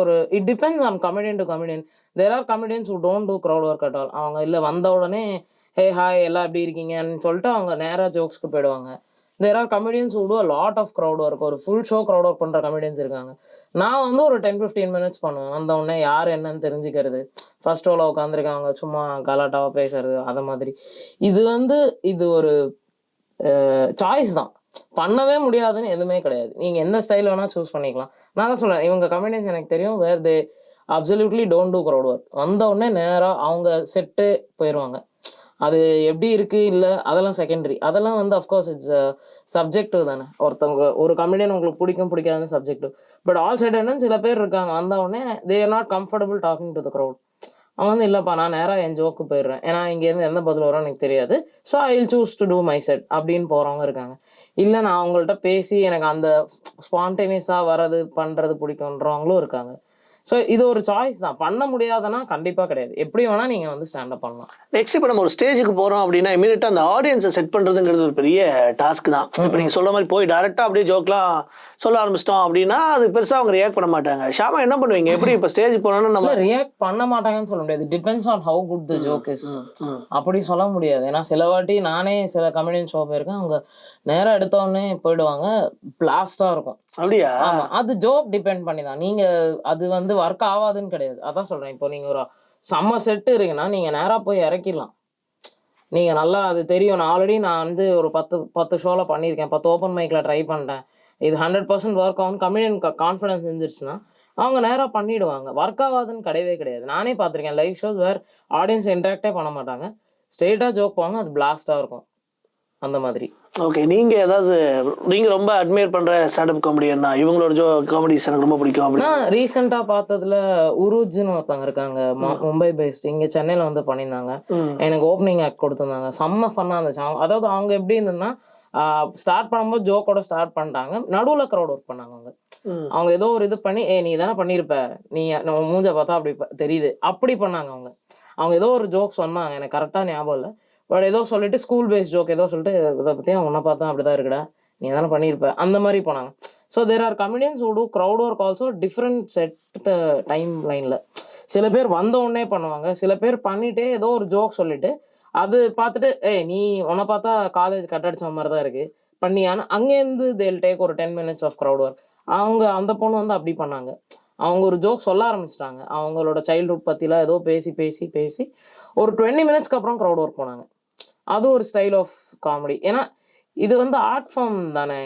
ஒரு it depends on comedian to comedian. There are comedians who don't do crowd work at all. அவங்க இல்லை வந்த உடனே ஹே ஹாய் எல்லாம் எப்படி இருக்கீங்கன்னு சொல்லிட்டு அவங்க நேராக ஜோக்ஸ்க்கு போயிடுவாங்க. There are comedians who do a lot of crowd work. ஒரு ஃபுல் ஷோ crowd work பண்ணுற கமெடியன்ஸ் இருக்காங்க. நான் வந்து ஒரு 10-15 minutes பண்ணுவேன். வந்த உடனே யார் என்னன்னு தெரிஞ்சுக்கிறது, ஃபர்ஸ்ட் ரோவில் உட்காந்துருக்காங்க சும்மா கலாட்டாவாக பேசுறது, அதை மாதிரி. இது ஒரு சாய்ஸ் தான், பண்ணவே முடியாதுன்னு எதுவுமே கிடையாது. நீங்கள் எந்த ஸ்டைல் வேணால் சூஸ் பண்ணிக்கலாம். நான் தான் சொல்கிறேன், இவங்க கமெடியன்ஸ் எனக்கு தெரியும் where they absolutely don't do crowd work. வந்த உடனே நேராக அவங்க செட்டு போயிடுவாங்க. அது எப்படி இருக்குது இல்லை அதெல்லாம் செகண்டரி. அதெல்லாம் வந்து அஃப்கோர்ஸ் இட்ஸ் சப்ஜெக்டிவ் தானே. ஒருத்தவங்க ஒரு கமெடியன் உங்களுக்கு பிடிக்காதுன்னு சப்ஜெக்டிவ். பட் ஆல் சைட் என்னன்னு சில பேர் இருக்காங்க, வந்த உடனே they are not comfortable talking to the crowd. அவங்க வந்து இல்லைப்பா நான் நேராக என் ஜோக்கு போயிடுறேன், ஏன்னா இங்கேருந்து எந்த பதில் வரும் எனக்கு தெரியாது, so I will choose to do my set அப்படின்னு போகிறவங்க இருக்காங்க. இல்லை நான் அவங்கள்ட்ட பேசி எனக்கு அந்த ஸ்பான்டேனியஸாக வர்றது பண்ணுறது பிடிக்குன்றவங்களும் இருக்காங்க. ஸோ இது ஒரு சாய்ஸ் தான், பண்ண முடியாதுன்னா கண்டிப்பாக கிடையாது. எப்படி வேணால் நீங்கள் வந்து ஸ்டாண்டப் பண்ணலாம். நெக்ஸ்ட் இப்போ நம்ம ஒரு ஸ்டேஜுக்கு போகிறோம் அப்படின்னா இமீடியட்டாக அந்த ஆடியன்ஸை செட் பண்ணுறதுங்கிறது ஒரு பெரிய டாஸ்க் தான். இப்போ நீங்கள் சொல்கிற மாதிரி போய் டேரெக்டாக அப்படியே ஜோக்லாம் சொல்ல ஆரம்பிச்சிட்டோம் அப்படின்னா அது பெருசாக அவங்க ரியாக்ட் பண்ண மாட்டாங்க. ஷாமா என்ன பண்ணுவீங்க, எப்படி இப்போ ஸ்டேஜ் போனோம்னா நம்ம ரியாக்ட் பண்ண மாட்டாங்கன்னு சொல்ல முடியாது. Depends on how good the joke is, அப்படி சொல்ல முடியாது. ஏன்னா சில வாட்டி நானே சில கமெடியன் ஷோ போயிருக்கேன், அவங்க நேராக எடுத்தோடனே போயிடுவாங்க, பிளாஸ்டாக இருக்கும். அப்படியா? ஆமா, அது ஜோக் டிபெண்ட் பண்ணி தான். நீங்க அது வந்து ஒர்க் ஆகாதுன்னு கிடையாது. அதான் சொல்றேன், இப்போ நீங்க ஒரு செம்ம செட்டு இருக்குன்னா நீங்க நேரா போய் இறக்கிடலாம். நீங்க நல்லா அது தெரியும். நான் வந்து ஒரு 10 ஷோல பண்ணியிருக்கேன், 10 ஓப்பன் மைக்ல ட்ரை பண்ணிட்டேன், இது 100% ஒர்க் ஆகும், கமெடியன் கான்ஃபிடன்ஸ் இருந்துருச்சுன்னா அவங்க நேராக பண்ணிடுவாங்க. ஒர்க் ஆகாதுன்னு கிடையவே கிடையாது. நானே பார்த்துருக்கேன் லைவ் ஷோஸ் வேர் ஆடியன்ஸ் இன்ட்ராக்டே பண்ண மாட்டாங்க, ஸ்ட்ரெயிட்டாக ஜோக் போவாங்க, அது பிளாஸ்டாக இருக்கும் அந்த மாதிரி. ஓகே, நீங்க ரொம்ப அட்மையர் பண்ற ஸ்டாண்டப் காமெடியன்னா இவங்களோட காமெடிஸ் எனக்கு ரொம்ப பிடிக்கும் அப்படின்னா? ரீசெண்டா பார்த்ததுல உருஜ்னு ஒருத்தவங்க இருக்காங்க, மும்பை பேஸ்ட், இங்க சென்னையில வந்து பண்ணியிருந்தாங்க. எனக்கு ஓப்பனிங் ஆக்ட் கொடுத்துருந்தாங்க, செம்ம ஃபன்னா இருந்துச்சு. அதாவது அவங்க எப்படி இருந்ததுன்னா ஸ்டார்ட் பண்ணும்போது ஜோக்கோட ஸ்டார்ட் பண்ணிட்டாங்க, நடுவில் க்ரௌட் ஒர்க் பண்ணாங்க. அவங்க ஏதோ ஒரு இது பண்ணி நீ தானே பண்ணியிருப்ப, நீ நம்ம மூஞ்ச பார்த்தா அப்படி தெரியுது, அப்படி பண்ணாங்க. அவங்க ஏதோ ஒரு ஜோக் சொன்னாங்க, எனக்கு கரெக்டாக ஞாபகம் இல்லை, பட் ஏதோ சொல்லிட்டு ஸ்கூல் பேஸ் ஜோக் ஏதோ சொல்லிட்டு இதை பற்றி உன்னை பார்த்தா அப்படிதான் இருக்குடா, நீ தானே பண்ணியிருப்ப, அந்த மாதிரி போனாங்க. So there are comedians who do crowd work also different set time லைனில். சில பேர் வந்த உடனே பண்ணுவாங்க, சில பேர் பண்ணிட்டே ஏதோ ஒரு ஜோக் சொல்லிட்டு அது பார்த்துட்டு நீ உன்னை பார்த்தா காலேஜ் கட் அடிச்ச மாதிரி தான் இருக்கு பண்ணியான்னு அங்கேருந்து தேல் டேக் ஒரு 10 minutes ஆஃப் க்ரௌட் ஒர்க். அந்த பொண்ணு வந்து அப்படி பண்ணாங்க. அவங்க ஒரு ஜோக் சொல்ல ஆரம்பிச்சிட்டாங்க, அவங்களோட சைல்ட்ஹுட் பற்றிலாம் ஏதோ பேசி ஒரு 20 minutesக்கு அப்புறம் க்ரௌட் ஒர்க் போனாங்க. அது ஒரு ஸ்டைல் ஆஃப் காமெடி. ஏன்னா இது வந்து ஆர்ட் ஃபார்ம் தானே,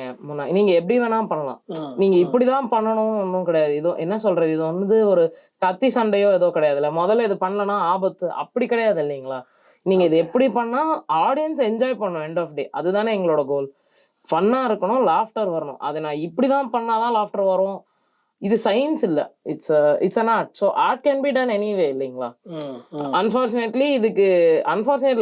நீங்க எப்படி வேணா பண்ணலாம், நீங்க இப்படிதான் பண்ணணும்னு ஒன்றும் கிடையாது. இதோ என்ன சொல்றது, இது வந்து ஒரு கத்தி சண்டையோ ஏதோ கிடையாதுல்ல, முதல்ல இது பண்ணலன்னா ஆபத்து அப்படி கிடையாது இல்லைங்களா. நீங்க இது எப்படி பண்ணா ஆடியன்ஸ் என்ஜாய் பண்ணும், எண்ட் ஆஃப் டே அதுதானே எங்களோட கோல். ஃபன்னா இருக்கணும், லாஃப்டர் வரணும். அது நான் இப்படிதான் பண்ணாதான் லாஃப்டர் வரும், இது சயின்ஸ் இல்ல, it's an art. So art can be done anyway இல்லைங்களா. அன்ஃபார்ச்சுனேட்லி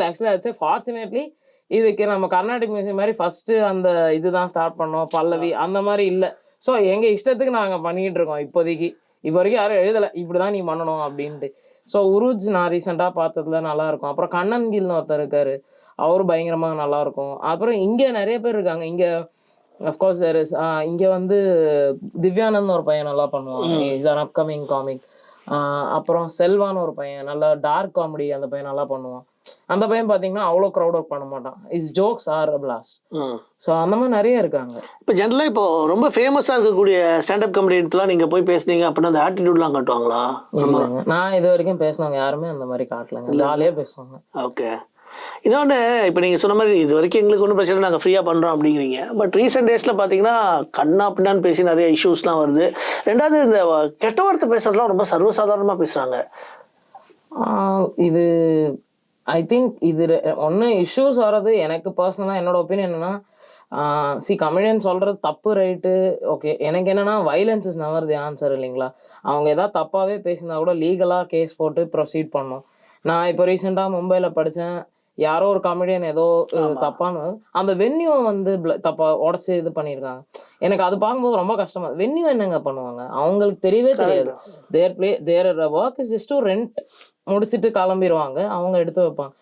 ஆக்சுவலி ஃபார்ச்சுனேட்லி இதுக்கு நம்ம கர்நாடிக் மியூசிக் மாதிரி ஃபர்ஸ்ட் அந்த இதுதான் ஸ்டார்ட் பண்ணோம், பல்லவி அந்த மாதிரி இல்லை. ஸோ எங்க இஷ்டத்துக்கு நாங்க பண்ணிட்டு இருக்கோம் இப்போதைக்கு. இப்போ வரைக்கும் யாரும் எழுதலை இப்படிதான் நீ பண்ணணும் அப்படின்ட்டு. ஸோ உருஜ் நான் ரீசெண்டாக பார்த்ததுல நல்லா இருக்கும். அப்புறம் கண்ணன் கில்னு ஒருத்தர் இருக்காரு, அவரும் பயங்கரமாக நல்லா இருக்கும். அப்புறம் இங்கே நிறைய பேர் இருக்காங்க. இங்கே அஃப்கோர்ஸ் இங்கே வந்து திவ்யானந்த் ஒரு பையன் நல்லா பண்ணுவான், இஸ் அன் அப்கமிங் காமிக். அப்புறம் செல்வான்னு ஒரு பையன், நல்லா டார்க் காமெடி, அந்த பையன் நல்லா பண்ணுவான். அந்த பையன் பார்த்தீங்கன்னா அவ்வளோ க்ரௌட் ஒர்க் பண்ண மாட்டான். Is jokes are blast. So அந்த மாதிரி நிறைய இருக்காங்க. இப்போ ஜென்ரலாக இப்போ ரொம்ப ஃபேமஸாக இருக்கக்கூடிய ஸ்டாண்டப் காமெடியன்ட்லாம் நீங்கள் போய் பேசுனீங்க அப்படின்னா அந்த ஆட்டிடியூட்லாம் காட்டுவாங்களா? இல்லைங்க, நான் இது வரைக்கும் பேசினவங்க யாருமே அந்த மாதிரி காட்டலைங்க, ஜாலியாக பேசுவாங்க. ஓகே. இன்னொன்று, இப்போ நீங்கள் சொன்ன மாதிரி இது வரைக்கும் எங்களுக்கு ஒன்றும் பிரச்சனை, நாங்கள் ஃப்ரீயாக பண்ணுறோம் அப்படிங்கிறீங்க. பட் ரீசெண்ட் டேஸில் பார்த்தீங்கன்னா கண்ணா பின்னான்னு பேசி நிறைய இஷ்யூஸ்லாம் வருது. ரெண்டாவது இந்த கெட்ட வார்த்தை பேசுறதுலாம் ரொம்ப சர்வசாதாரணமாக பேசுகிறாங்க. இது ஐ திங்க் இது ஒன்று இஷ்யூஸ் வர்றது. எனக்கு பர்சனலாக என்னோட ஒப்பீனியன் என்னன்னா, கமெடியன் சொல்கிறது தப்பு ரைட்டு ஓகே. எனக்கு என்னன்னா violence is never the answer இல்லைங்களா. அவங்க ஏதாவது தப்பாகவே பேசினா கூட லீகலாக கேஸ் போட்டு ப்ரொசீட் பண்ணோம். நான் இப்போ ரீசெண்டாக மும்பையில் படித்தேன், யாரோ ஒரு காமெடியன் ஏதோ தப்பான அந்த வென்யூவை வந்து தப்பா உடச்சி இது பண்ணியிருக்காங்க. எனக்கு அது பார்க்கும்போது ரொம்ப கஷ்டமா. வென்யூ என்னங்க பண்ணுவாங்க, அவங்களுக்கு தெரியவே தெரியாது. தேர் work is just to rent, முடிச்சுட்டு கிளம்பிடுவாங்க, அவங்க எடுத்து வைப்பாங்க.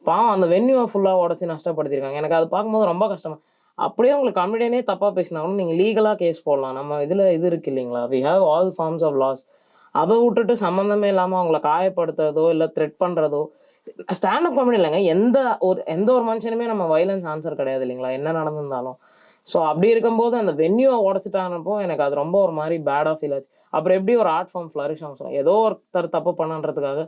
பாவம் அந்த வென்யூவை ஃபுல்லாக உடச்சி நஷ்டப்படுத்திருக்காங்க. எனக்கு அது பார்க்கும்போது ரொம்ப கஷ்டமா. அப்படியே உங்களுக்கு காமெடியனே தப்பாக பேசினாலும் நீங்கள் லீகலாக கேஸ் போடலாம். நம்ம இதில் இது இருக்கு இல்லைங்களா, we have all forms of laws. அதை விட்டுட்டு சம்மந்தமே இல்லாமல் அவங்கள காயப்படுத்துறதோ இல்லை த்ரெட் பண்ணுறதோ. ஸ்டாண்டப் காமெடி இல்லைங்க, எந்த ஒரு மனுஷனுமே நம்ம வைலன்ஸ் ஆன்சர் கிடையாது இல்லைங்களா, என்ன நடந்திருந்தாலும். ஸோ அப்படி இருக்கும்போது அந்த வென்யூவை உடச்சிட்டானப்போ எனக்கு அது ரொம்ப ஒரு மாதிரி பேடாக ஃபீல் ஆச்சு. அப்புறம் எப்படி ஒரு ஆர்ட் ஃபார்ம் ஃப்ளரிஷ் ஆகும் சொல்லுவோம். ஏதோ ஒருத்தர் தப்பு பண்ணன்றதுக்காக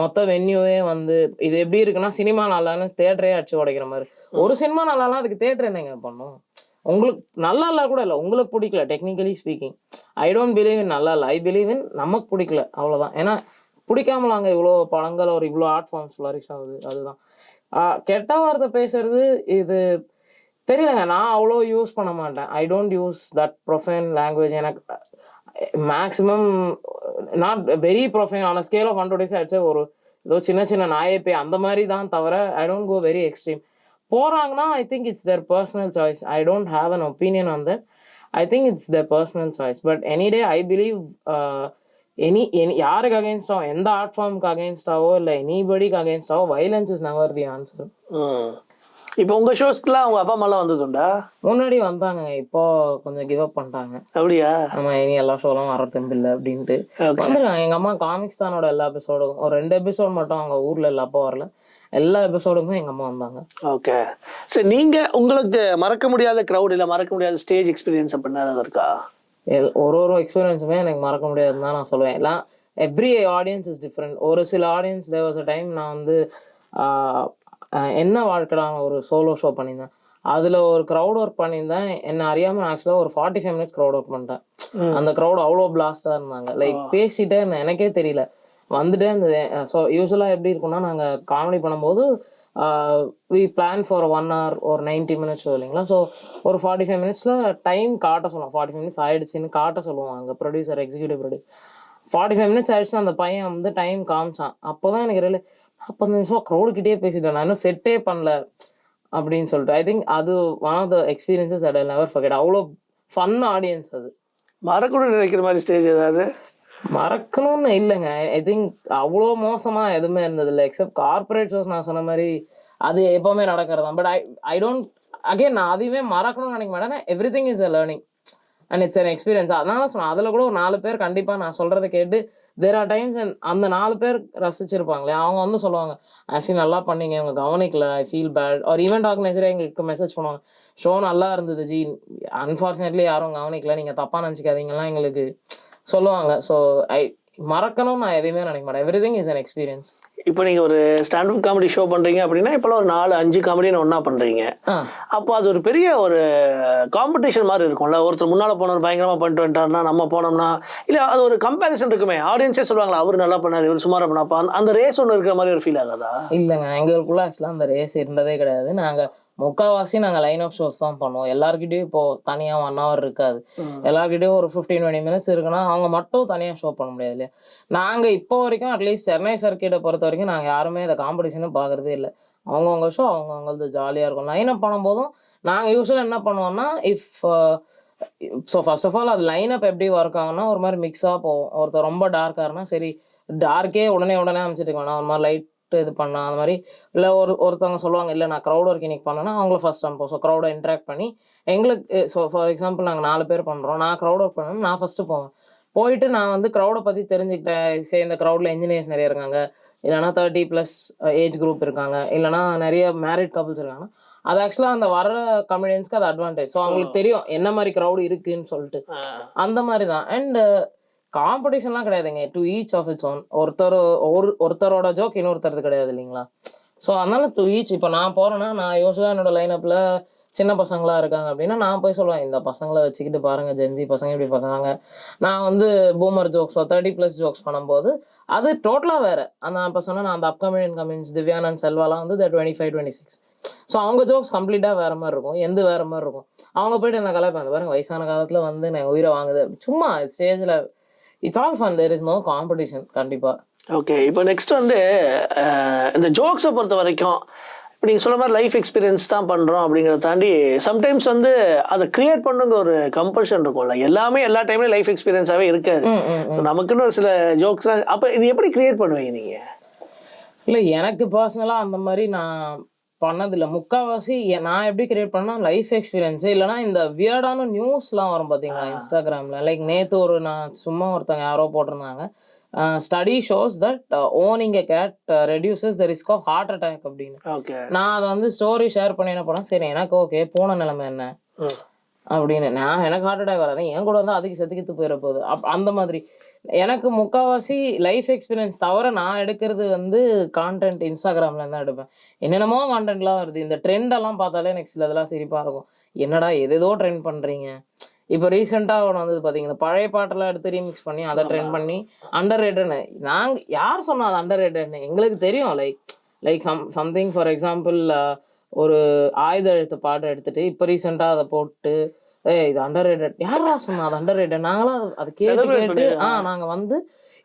மொத்த வென்யூவே வந்து இது எப்படி இருக்குன்னா, சினிமா நல்லான்னு தேட்டரே அடிச்சு உடைக்கிற மாதிரி. ஒரு சினிமா நல்லாலாம் அதுக்கு தேட்டர் என்னங்க பண்ணும்? உங்களுக்கு நல்லா இல்லை கூட இல்லை, உங்களுக்கு பிடிக்கல, technically speaking. I don't believe in நல்லா இல்லை, ஐ பிலீவ் இன் நமக்கு பிடிக்கல, அவ்வளோதான். ஏன்னா பிடிக்காமலாங்க இவ்வளோ படங்கள் ஒரு இவ்வளோ ஆர்ட் ஃபார்ம்ஸ் ஃப்ளரிஷ் ஆகுது. அதுதான் கெட்ட வார்த்தை பேசுறது. இது தெரியலங்க, நான் அவ்வளோ யூஸ் பண்ண மாட்டேன். I don't use that profane language. எனக்கு maximum not very profane. On scale of 100 days ஆயிடுச்சு ஒரு ஏதோ சின்ன சின்ன நாயப்பே அந்த மாதிரி தான் தவிர I don't go very extreme. போகிறாங்கன்னா I think it's their personal choice. I don't have an opinion on that. I think it's their personal choice. But any day I believe யாருக்கு அகேன்ஸ்டாவோ, எந்த ஆர்ட் ஃபார்முக்கு அகேன்ஸ்டாவோ இல்லை எனிபடிக்கு அகேன்ஸ்டாவோ, violence is never the answer. இப்போ உங்க ஷோஸ்க்குலாம் அவங்க அப்பா அம்மாலாம் வந்ததுண்டா? முன்னாடி வந்தாங்க, இப்போ கொஞ்சம் கிவ் அப் பண்ணிட்டாங்க. அப்படியா? ஆமா, இனி எல்லா ஷோலாம் வர தெம்பில்லை அப்படின்ட்டு வந்துருக்காங்க. எங்க அம்மா காமிக்ஸ் தானோட எல்லா எபிசோடும், ஒரு 2 எபிசோட் மட்டும் அவங்க ஊர்ல இல்லை, அப்போ வரல. எல்லா எபிசோடுமே எங்க அம்மா வந்தாங்க. ஓகே. சரி, நீங்க உங்களுக்கு மறக்க முடியாத கிரௌட் இல்லை மறக்க முடியாத ஸ்டேஜ் எக்ஸ்பீரியன்ஸ் அப்படின்னா இருக்கா? ஒரு எக்ஸ்பீரியன்ஸுமே எனக்கு மறக்க முடியாதுன்னு தான் நான் சொல்லுவேன். எல்லாம் எவ்ரி ஆடியன்ஸ் இஸ் டிஃப்ரெண்ட். ஒரு சில audience there was a time நான் வந்து என்ன வாழ்க்கை ஒரு சோலோ ஷோ பண்ணியிருந்தேன். அதில் ஒரு க்ரௌட் ஒர்க் பண்ணியிருந்தேன். என்ன அறியாமல் ஆக்சுவலாக ஒரு 45 minutes க்ரௌட் ஒர்க் பண்ணிட்டேன். அந்த க்ரௌட் அவ்வளோ பிளாஸ்டாக இருந்தாங்க. லைக் பேசிட்டே இருந்தேன், எனக்கே தெரியல, வந்துட்டே இருந்தது. ஸோ யூஸ்வலாக எப்படி இருக்குன்னா, நாங்கள் காமெடி பண்ணும்போது வி பிளான் ஃபார் 1 hour ஒரு 90 minutes இல்லைங்களா. ஸோ ஒரு 45 minutesல டைம் காட்ட சொல்லுவோம். 45 minutes ஆயிடுச்சுன்னு காட்ட சொல்லுவோம் அங்கே ப்ரொடியூசர், எக்ஸிக்யூட்டிவ் ப்ரொடியூசர். 45 minutes ஆயிடுச்சுன்னா அந்த பையன் வந்து டைம் காமிச்சான். அப்போ தான் எனக்கு 40 நிமிஷம் க்ரௌடுக்கிட்டே பேசிட்டேன், நான் இன்னும் செட்டே பண்ணல அப்படின்னு சொல்லிட்டு. ஐ திங்க் அது one of the experiences I will never forget. அவ்வளோ ஃபன் ஆடியன்ஸ். அது மறக்கணும்னு நினைக்கிற மாதிரி ஸ்டேஜ் ஏதாவது? மறக்கணும்னு இல்லைங்க, ஐ திங்க் அவ்வளோ மோசமாக எதுவுமே இருந்ததில்லை எக்ஸப்ட் கார்பரேட் ஷோஸ். நான் சொன்ன மாதிரி அது எப்போவுமே நடக்கிறதா. பட் ஐ டோன்ட் அகேன் நான் அதையுமே மறக்கணும்னு நினைக்க மாட்டேன். Every thing is a learning and it's an experience. அதனால சொன்னேன், அதில் கூட ஒரு 4 பேர் கண்டிப்பாக நான் சொல்கிறத கேட்டு தேர் ஆர் டைம்ஸ் அந்த 4 பேர் ரசிச்சிருப்பாங்களே, அவங்க வந்து சொல்லுவாங்க, ஆக்சுவலி நல்லா பண்ணீங்க, இவங்க கவனிக்கல, ஐ ஃபீல் பேட். ஒரு ஈவெண்ட் ஆர்கனைசரே எங்களுக்கு மெசேஜ் பண்ணுவாங்க, ஷோ நல்லா இருந்தது ஜி, அன்ஃபார்ச்சுனேட்லி யாரும் கவனிக்கல, நீங்கள் தப்பாக நினச்சிக்காதீங்கலாம் எங்களுக்கு சொல்லுவாங்க. ஸோ மறக்கணும்னு நான் எதையுமே நினைக்க மாட்டேன். Every thing is an experience. இப்போ நீங்கள் ஒரு ஸ்டாண்டப் காமெடி ஷோ பண்ணுறீங்க அப்படின்னா இப்போலாம் ஒரு 4-5 காமெடின்னு ஒன்றா பண்ணுறீங்க. அப்போ அது ஒரு பெரிய ஒரு காம்படிஷன் மாதிரி இருக்கும்ல. ஒருத்தர் முன்னால் போனவர் பயங்கரமாக பண்ணிட்டு வந்துட்டாருன்னா நம்ம போனோம்னா இல்லை, அது ஒரு கம்பேரிசன் இருக்குமே. ஆடியன்ஸே சொல்லுவாங்களா, அவர் நல்லா பண்ணார், இவர் சுமாராக பண்ணா. அப்போ அந்த ரேஸ் ஒன்று இருக்கிற மாதிரி ஒரு ஃபீல் ஆகாதா? இல்லைங்க, எங்களுக்குள்ள ஆக்சுவலாக அந்த ரேஸ் இருந்ததே கிடையாது. நாங்கள் முக்கால்வாசி நாங்கள் லைன் ஆஃப் ஷோஸ் தான் பண்ணுவோம். எல்லாருக்கிட்டையும் இப்போ தனியாக 1 hour இருக்காது. எல்லாருக்கிட்டையும் ஒரு 15-20 minutes இருக்குன்னா அவங்க மட்டும் தனியாக ஷோ பண்ண முடியாது இல்லையா. நாங்கள் இப்போ வரைக்கும் அட்லீஸ்ட் சென்னை சர்க்கிட்டை பொறுத்த வரைக்கும் நாங்கள் யாருமே இந்த காம்படிஷனும் பார்க்குறதே இல்லை. அவங்கவுங்க ஷோ அவங்கவுங்களது ஜாலியாக இருக்கும். லைன் அப் பண்ணும்போதும் நாங்கள் யூஸ்வலாக என்ன பண்ணுவோம்னா, ஸோ ஃபர்ஸ்ட் ஆஃப் ஆல் அது லைன் அப் எப்படி ஒர்க் ஆகும்னா, ஒரு மாதிரி மிக்ஸாக போவோம். ஒருத்தர் ரொம்ப டார்க்காருன்னா சரி டார்க்கே உடனே அமைச்சிட்டு வேணாம், ஒரு மாதிரி லைட் இது பண்ணா அந்த மாதிரி. இல்லை ஒருத்தவங்க சொல்லுவாங்க, இல்லை நான் க்ரௌட் ஒர்க் இன்னைக்கு பண்ணேன்னா அவங்கள ஃபர்ஸ்ட் அனுப்போம். ஸோ க்ரௌடை இன்ட்ராக்ட் பண்ணி எங்களுக்கு, ஸோ ஃபார் எக்ஸாம்பிள் நாங்கள் 4 பேர் பண்ணுறோம், நான் க்ரௌட் ஒர்க் பண்ணேன்னா நான் ஃபஸ்ட்டு போவேன். போயிட்டு நான் வந்து க்ரௌடை பற்றி தெரிஞ்சுக்கிட்டேன். சரி, இந்த க்ரௌடில் இன்ஜினியர்ஸ் நிறைய இருக்காங்க, இல்லைனா 30+ ஏஜ் குரூப் இருக்காங்க, இல்லைனா நிறைய மேரிட் கப்புள்ஸ் இருக்காங்க. அது ஆக்சுவலாக அந்த வர கமெடியன்ஸ்க்கு அது அட்வான்டேஜ். ஸோ அவங்களுக்கு தெரியும் என்ன மாதிரி க்ரௌடு இருக்குன்னு சொல்லிட்டு. அந்த மாதிரி தான். அண்ட் காம்படிஷன்லாம் கிடையாதுங்க. To each of its own. ஒருத்தரோட ஜோக் இன்னொருத்தருக்கு கிடையாது இல்லைங்களா? ஸோ அதனால டு ஈச். இப்போ நான் போகிறேன்னா, நான் யூஸ்வலாக என்னோட லைனப்பில் சின்ன பசங்களா இருக்காங்க அப்படின்னா நான் போய் சொல்லுவேன், இந்த பசங்களை வச்சுக்கிட்டு பாருங்க, ஜென்சி பசங்க இப்படி பண்ணாங்க. நான் வந்து பூமர் ஜோக்ஸோ 30+ ஜோக்ஸ் பண்ணும்போது அது டோட்டலாக வேறு. நான் இப்போ சொன்னேன், நான் அந்த அப்கமிங் கமின்ஸ் திவ்யானந்த் செல்வாலாம் வந்து 25, 26. ஸோ அவங்க ஜோக்ஸ் கம்ப்ளீட்டாக வேறு மாதிரி இருக்கும், எந்த வேறு மாதிரி இருக்கும். அவங்க போய்ட்டு என்ன கலாய்ப்பாங்க, பாருங்க வயசான காலத்தில் வந்து நான் உயிரை வாங்குது சும்மா ஸ்டேஜில். It's all fun, there is no competition கண்டிப்பாக. ஓகே, இப்போ நெக்ஸ்ட் வந்து இந்த ஜோக்ஸை பொறுத்த வரைக்கும் இப்போ நீங்கள் சொல்ல மாதிரி லைஃப் எக்ஸ்பீரியன்ஸ் தான் பண்ணுறோம் அப்படிங்கிறத தாண்டி சம்டைம்ஸ் வந்து அதை கிரியேட் பண்ணுங்கிற ஒரு கம்பல்ஷன் இருக்கும்ல. எல்லாமே எல்லா டைம்லையும் லைஃப் எக்ஸ்பீரியன்ஸாகவே இருக்காது. நமக்குன்னு ஒரு சில ஜோக்ஸ்லாம். அப்போ இது எப்படி கிரியேட் பண்ணுவீங்க நீங்கள்? இல்லை, எனக்கு பர்சனலாக அந்த மாதிரி நான் பண்ணதில்லை. முக்கால்வாசி நான் எப்படி கிரியேட் பண்ணால் லைஃப் எக்ஸ்பீரியன்ஸு, இல்லைனா இந்த வியர்டான நியூஸ்லாம் வரும் பார்த்தீங்களா இன்ஸ்டாகிராமில். லைக் நேற்று நான் சும்மா ஒருத்தங்க யாரோ போட்டிருந்தாங்க, study shows that owning a cat reduces the risk of heart attack அப்படின்னு. நான் அதை வந்து ஸ்டோரி ஷேர் பண்ணி என்ன பண்ணேன், சரி எனக்கு ஓகே பூனை நிலைமை என்ன அப்படின்னு. எனக்கு ஹார்ட் அட்டாக் வராது, என் கூட வந்து அதுக்கு செத்துக்கிட்டு போயிட போகுது. அந்த மாதிரி எனக்கு முக்கால்வாசி லைஃப் எக்ஸ்பீரியன்ஸ் தவிர நான் எடுக்கிறது வந்து கான்டென்ட் இன்ஸ்டாகிராமில் தான் எடுப்பேன். என்னென்னமோ கான்டென்ட்லாம் வருது. இந்த ட்ரெண்டெல்லாம் பார்த்தாலே எனக்கு சில இதெல்லாம் சிரிப்பாக இருக்கும். என்னடா எதேதோ ட்ரெண்ட் பண்ணுறீங்க. இப்போ ரீசெண்டாக ஒன்று வந்து பார்த்தீங்கன்னா பழைய பாட்டெல்லாம் எடுத்து ரீமிக்ஸ் பண்ணி அதை ட்ரெண்ட் பண்ணி அண்டர் ரேட்டட்னு. நாங்கள் யார் சொன்னால் அது அண்டர் ரேட்டட்னு எங்களுக்கு தெரியும். லைக் சம்திங் ஃபார் எக்ஸாம்பிள் ஒரு ஆயுத எழுத்து பாட்டை எடுத்துகிட்டு இப்போ ரீசெண்டாக அதை போட்டு இது அண்டர் ரேட்டட். யாரா சொன்னா அது அண்டர் ரேட்டட்? நாங்களாம் அதை கேட்டு நாங்கள் வந்து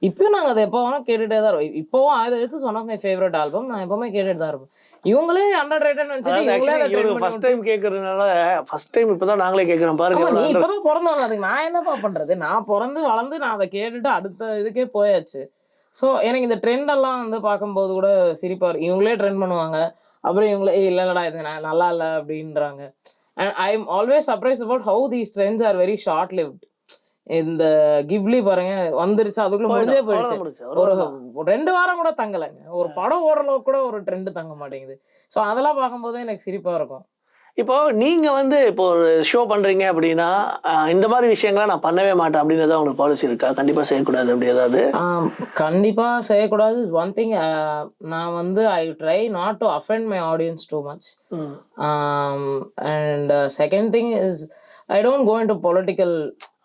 இப்பயும் நாங்கள் அதை எப்போ வேணால் கேட்டுகிட்டே தான் இருப்போம். இப்போவும் Aayutha Ezhuthu one of my favourite album, நான் எப்பவுமே கேட்டுட்டு தான் இருப்பேன். இவங்களே அண்டர் ரேட்டட் ஃபர்ஸ்ட் டைம் கேக்குறதுனால ஃபர்ஸ்ட் டைம் இப்பதான் நாங்களே கேக்குறோம் பாருங்க. நீ இப்பதான் பிறந்தவங்க, அதுக்கு நான் என்னப்பா பண்றது? நான் பிறந்து வளர்ந்து நான் அதை கேட்டுட்டு அடுத்த இதுக்கே போயாச்சு. ஸோ எனக்கு இந்த ட்ரெண்ட் எல்லாம் வந்து பார்க்கும்போது கூட சிரிப்பா இருக்கு. இவங்களே ட்ரெண்ட் பண்ணுவாங்க, அப்புறம் இவங்களே இல்லடா இது நல்லா இல்லை அப்படின்றாங்க. And I am always surprise about how these trends are very short lived. இந்த கிப்லி பாருங்க வந்துருச்சு, அதுக்குள்ள முடிஞ்சே போயிடுச்சு. ஒரு 2 வாரம் கூட தங்கலைங்க. ஒரு படம் ஓரளவுக்கு கூட ஒரு ட்ரெண்ட் தங்க மாட்டேங்குது. ஸோ அதெல்லாம் பார்க்கும்போது எனக்கு சிரிப்பா இருக்கும். இப்போ நீங்க வந்து இப்போ ஒரு ஷோ பண்றீங்க அப்படின்னா இந்த மாதிரி விஷயங்கள்லாம் நான் பண்ணவே மாட்டேன் அப்படின்னு உங்களுக்கு பாலிசி இருக்கா? கண்டிப்பா செய்யக்கூடாது அப்படி ஏதாவது? கண்டிப்பா செய்யக்கூடாது. ஒன் திங், நான் வந்து I try not to offend my audience too much. And second thing is I don't go into political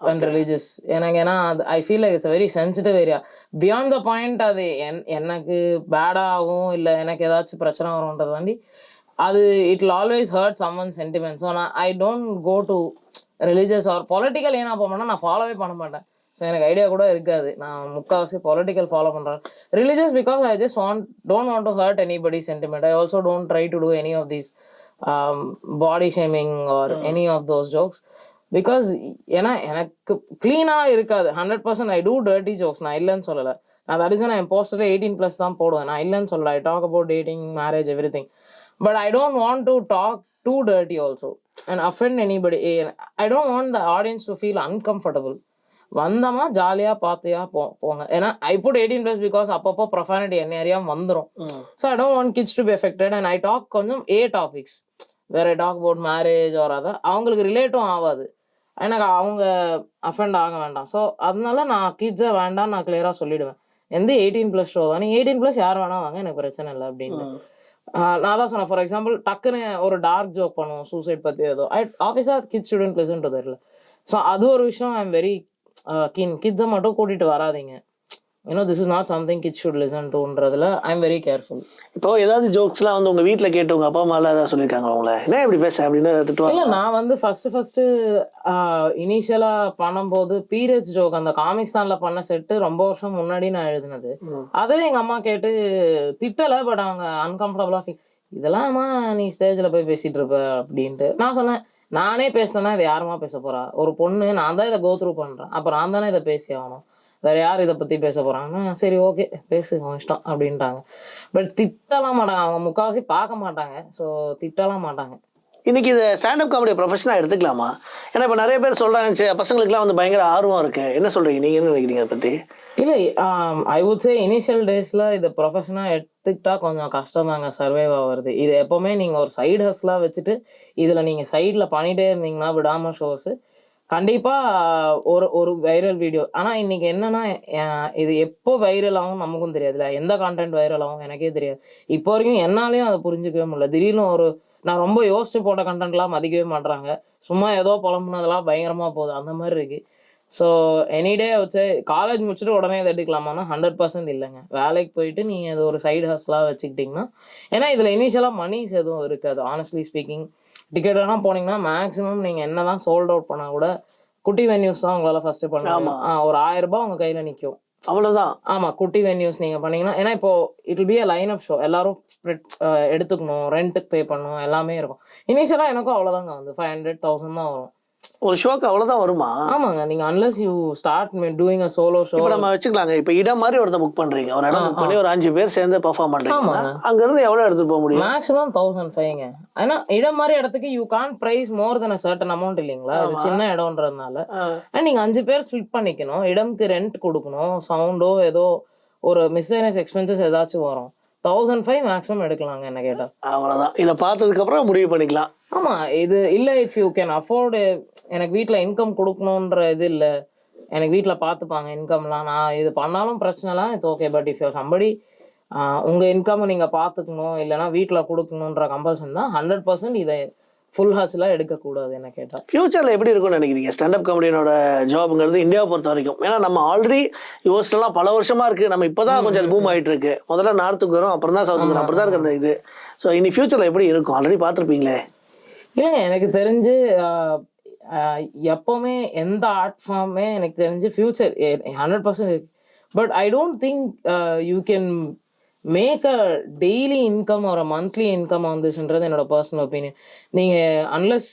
and religious. எனக்கு ஏன்னா I feel like it's very sensitive area. Beyond the point அது எனக்கு பேடாகும் இல்லை எனக்கு ஏதாச்சும் பிரச்சனை வரும்ன்றதை தாண்டி அது it will always hurt someone sentiment. So நான் I don't go to religious or political. ஏன்னா போனேன்னா நான் ஃபாலோவே பண்ண மாட்டேன். ஸோ எனக்கு ஐடியா கூட இருக்காது. நான் முக்கால்வாசி பொலிட்டிக்கல் ஃபாலோ பண்ணுறேன். Religious because I just don't want to hurt anybody sentiment. I also don't try to do any of these body shaming or any of those jokes. Because ஏன்னா எனக்கு க்ளீனாக இருக்காது. 100% ஐ டூ டர்ட்டி ஜோக்ஸ், நான் இல்லைன்னு சொல்லலை. நான் that is நான் என் poster 18+ தான் போடுவேன், நான் இல்லைன்னு சொல்லலை. I talk about dating, marriage, everything. But I don't want to talk too dirty also and offend anybody. I don't want the audience to feel uncomfortable. வந்தமா ஜாலியா பார்த்தியா போங்க. ஏன்னா I put 18+ because அப்பப்போ profanity என்ன area வந்துடும். So I don't want kids to be affected and I talk கொஞ்சம் topics where I talk about marriage or other. அவங்களுக்கு ரிலேட்டும் ஆகாது, எனக்கு அவங்க அஃபெண்ட் ஆக வேண்டாம். ஸோ அதனால நான் கிட்ஸை வேண்டாம் நான் கிளியராக சொல்லிடுவேன். எந்த 18+ ஷோ தான், நீ 18+ யார் வேணா வாங்க, எனக்கு பிரச்சனை இல்லை அப்படின்னு. நான் தான் சொன்னேன். ஃபார் எக்ஸாம்பிள் டக்குன்னு ஒரு டார்க் ஜோக் பண்ணுவோம் சூசைட் பற்றி ஏதோ, ஆஃபீஸாக கிட்ஸ் ஸ்டூடெண்ட் லிசன் டு தெரியல. ஸோ அது ஒரு விஷயம் ஐ எம் வெரி கீன். கிட்ஸை மட்டும் கூட்டிகிட்டு வராதிங்க. this is not something kids should listen toன்றதுல ஐ எம் வெரி கேர்ஃபுல். இப்போ ஏதாவது ஜோக்ஸ்லாம் வந்து உங்கள் வீட்டில் கேட்டு உங்கள் அப்பா அம்மாலாம் ஏதாவது சொல்லியிருக்காங்க அவங்கள என்ன இப்படி பேச அப்படின்னு திட்டுவாங்க? இல்லை, நான் வந்து ஃபஸ்ட்டு இனிஷியலாக பண்ணும்போது பீரியட்ஸ் ஜோக் அந்த காமிக்ஸ்தானில் பண்ண செட்டு ரொம்ப வருஷம் முன்னாடி நான் எழுதினது. அதே எங்கள் அம்மா கேட்டு திட்டலை, பட் அவங்க அன்கம்ஃபர்டபுளாக ஃபீல், இதெல்லாம்மா நீ ஸ்டேஜில் போய் பேசிகிட்டு இருப்ப அப்படின்ட்டு. நான் சொன்னேன், நானே பேசினேன்னா இதை யாருமா பேச போகிறா? ஒரு பொண்ணு, நான் தான் இதை கோத்ரூ பண்ணுறேன், அப்போ நான் தானே இதை பேசி ஆகணும், வேற யார் இதை பற்றி பேச போகிறாங்கன்னா சரி ஓகே பேசு உன் இஷ்டம் அப்படின்ட்டாங்க. பட் திட்டலாம் மாட்டாங்க, அவங்க முக்கால்வாசி பார்க்க மாட்டாங்க. ஸோ திட்டலாம் மாட்டாங்க. இன்னைக்கு இதை ஸ்டாண்டப் காமெடி ப்ரொஃபஷனாக எடுத்துக்கலாமா? ஏன்னா இப்போ நிறைய பேர் சொல்கிறாங்க பசங்களுக்குலாம் வந்து பயங்கர ஆர்வம் இருக்கு. என்ன சொல்கிறீங்க, நீங்கள் என்ன நினைக்கிறீங்க அதை பற்றி? இல்லை, ஐ வுட் சே இனிஷியல் டேஸில் இதை ப்ரொஃபஷனாக எடுத்துக்கிட்டா கொஞ்சம் கஷ்டம் தாங்க சர்வைவ் ஆகிறது. இது எப்போவுமே நீங்கள் ஒரு சைடு ஹஸ்லாக வச்சுட்டு இதில் நீங்கள் சைடில் பண்ணிகிட்டே இருந்தீங்கன்னா விடாமல் ஷோஸு கண்டிப்பாக ஒரு வைரல் வீடியோ. ஆனால் இன்னைக்கு என்னன்னா இது எப்போ வைரல் ஆகும் நமக்கும் தெரியாதுல்ல, எந்த கான்டென்ட் வைரல் ஆகும் எனக்கே தெரியாது. இப்போ வரைக்கும் என்னாலையும் அதை புரிஞ்சுக்கவே முடியல. திடீர்னு நான் ரொம்ப யோசிச்சு போட்ட கண்டென்ட்லாம் மதிக்கவே மாட்றாங்க. சும்மா ஏதோ புலம்புனதெல்லாம் பயங்கரமாக போகுது, அந்த மாதிரி இருக்கு. ஸோ எனிடே வச்சு காலேஜ் முடிச்சுட்டு உடனே இதை எடுக்கலாமான்னா 100% இல்லைங்க. வேலைக்கு போயிட்டு நீங்கள் இது ஒரு சைடு ஹஸ்லாக வச்சுக்கிட்டிங்கன்னா, ஏன்னா இதில் இனிஷியலாக மணிஸ் எதுவும் இருக்காது. ஆனஸ்ட்லி ஸ்பீக்கிங், டிக்கெட்டெல்லாம் போனீங்கன்னா மேக்ஸிமம் நீங்கள் என்ன தான் சோல்ட் அவுட் பண்ணால் கூட குட்டி வென்யூஸ் தான் உங்களால் ஃபஸ்ட்டு பண்ணுவாங்க. ஒரு 1000 ரூபாய் உங்கள் கையில் நிற்கும், அவ்வளோதான். ஆமாம், குட்டி வென்யூஸ் நீங்கள் பண்ணீங்கன்னா. ஏன்னா இப்போ it will be a line up show, எல்லாரும் ஸ்ப்ரெட் எடுத்துக்கணும், ரெண்ட்டுக்கு பே பண்ணணும், எல்லாமே இருக்கும். இனிஷியலாக எனக்கும் அவ்வளோதாங்க வந்து 500,000 தான் வரும் ஒரு ஷோக்கு. அவ்வளோதான் வருமா? ஆமாங்க. நீங்க unless you start doing a solo show. இப்போ நம்ம வச்சுக்கலாங்க, இப்போ இடம் மாதிரி ஒருத்தர் புக் பண்றீங்க, ஒரு இடம் புக் பண்ணி ஒரு 5 பேர் சேர்ந்து பெர்ஃபார்ம் பண்றீங்க, அங்க இருந்து எவ்வளவு எடுத்துட்டு போக முடியும்? மேக்ஸிமம் 1,500ங்க. ஏன்னா இடம் மாதிரி இடத்துக்கு you can't price more than a certain amount இல்லைங்களா? இது சின்ன இடம்ன்றதுனால நீங்க 5 பேர் ஸ்பிளிட் பண்ணிக்கணும், இடம்க்கு ரெண்ட் கொடுக்கணும், சவுண்டோ ஏதோ ஒரு மிஸ்சேனியஸ் எக்ஸ்பென்சஸ் ஏதாச்சும் வரும். 1,500 மேக்ஸிமம் எடுக்கலாங்க என்ன கேட்டா. அவ்வளவுதான். இதை பார்த்ததுக்கு அப்புறம் முடிவு பண்ணிக்கலாம். ஆமா, இது இல்லை இஃப் யூ கேன் அஃபோர்டு. எனக்கு வீட்டில் இன்கம் கொடுக்கணுன்ற இது இல்லை, எனக்கு வீட்டில் பார்த்துப்பாங்க இன்கம்லாம், நான் இது பண்ணாலும் பிரச்சனைலாம் it's okay. But if you somebody உங்கள் இன்கம்மை நீங்கள் பார்த்துக்கணும், இல்லைனா வீட்டில் கொடுக்கணுன்ற கம்பல்சன் தான் 100% இதை ஃபுல் ஹாஸ்லாம் எடுக்கக்கூடாது என்ன கேட்டால். ஃபியூச்சரில் எப்படி இருக்கும்னு நினைக்கிறீங்க ஸ்டாண்டப் காமெடியோட ஜாப்ங்கிறது இந்தியாவை பொறுத்த வரைக்கும்? ஏன்னா நம்ம ஆல்ரெடி யோசிச்சலாம் பல வருஷமா இருக்கு, நம்ம இப்போதான் கொஞ்சம் அது பூம் ஆகிட்டு இருக்கு. முதல்ல நார்த்துக்கு வரும், அப்புறம் தான் சவுத்துக்கு வரும், அப்படி தான் இருக்கு அந்த இது. ஸோ இனி ஃபியூச்சரில் எப்படி இருக்கும்? ஆல்ரெடி பார்த்துருப்பீங்களே. இல்லைங்க, எனக்கு தெரிஞ்சு எப்போவுமே எந்த ஆர்ட் ஃபார்மே எனக்கு தெரிஞ்சு ஃபியூச்சர் 100% இருக்கு. But I don't think you can make a daily income ஒரு மந்த்லி இன்கம் வந்துச்சுன்றது என்னோட பர்சனல் ஒப்பீனியன். நீங்கள் unless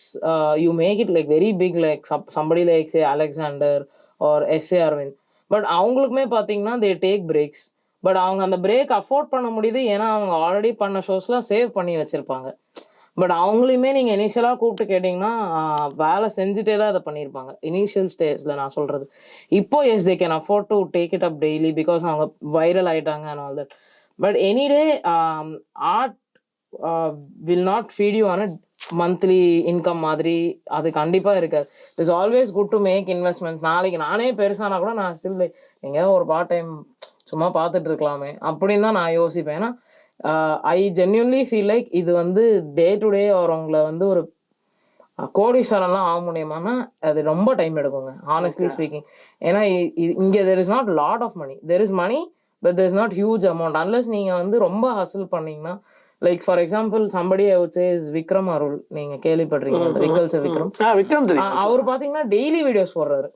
you make it like very big, like somebody like say Alexander or SA Aravind. But அவங்களுக்குமே பார்த்தீங்கன்னா they take breaks. But அவங்க அந்த break afford பண்ண முடியுது ஏன்னா அவங்க ஆல்ரெடி பண்ண ஷோஸ்லாம் சேவ் பண்ணி வச்சுருப்பாங்க. பட் அவங்களையுமே நீங்கள் இனிஷியலாக கூப்பிட்டு கேட்டிங்கன்னா வேலை செஞ்சுட்டே தான் இதை பண்ணியிருப்பாங்க இனிஷியல் ஸ்டேஜில். நான் சொல்கிறது இப்போ as they can afford to take it up daily because அவங்க வைரல் ஆகிட்டாங்க and all that. But any day art will not feed you on a monthly income மாதிரி, அது கண்டிப்பாக இருக்காது. It's always good to make investments. நாளைக்கு நானே பெருசானா கூட நான் ஸ்டில் எங்கேயாவது ஒரு பார்ட் டைம் சும்மா பார்த்துட்டு இருக்கலாமே அப்படின்னு தான் நான் யோசிப்பேன். ஏன்னா ஐ ஜென்யூன்லி ஃபீல் லைக் இது வந்து டே டு டே அவங்களை வந்து ஒரு கோடீஸ்வரன்லாம் ஆக முடியுமானா அது ரொம்ப டைம் எடுக்குங்க ஆனஸ்ட்லி ஸ்பீக்கிங். ஏன்னா இங்கே there is not lot of money, there is money but there is not huge amount unless நீங்கள் வந்து ரொம்ப ஹசில் பண்ணீங்கன்னா. Like for example somebody I would say is Vikram Arul, நீங்கள் கேள்விப்பட்டிருக்கீங்க விக்கல்ஸ் விக்ரம். அவர் பார்த்தீங்கன்னா டெய்லி வீடியோஸ் போடுறாரு.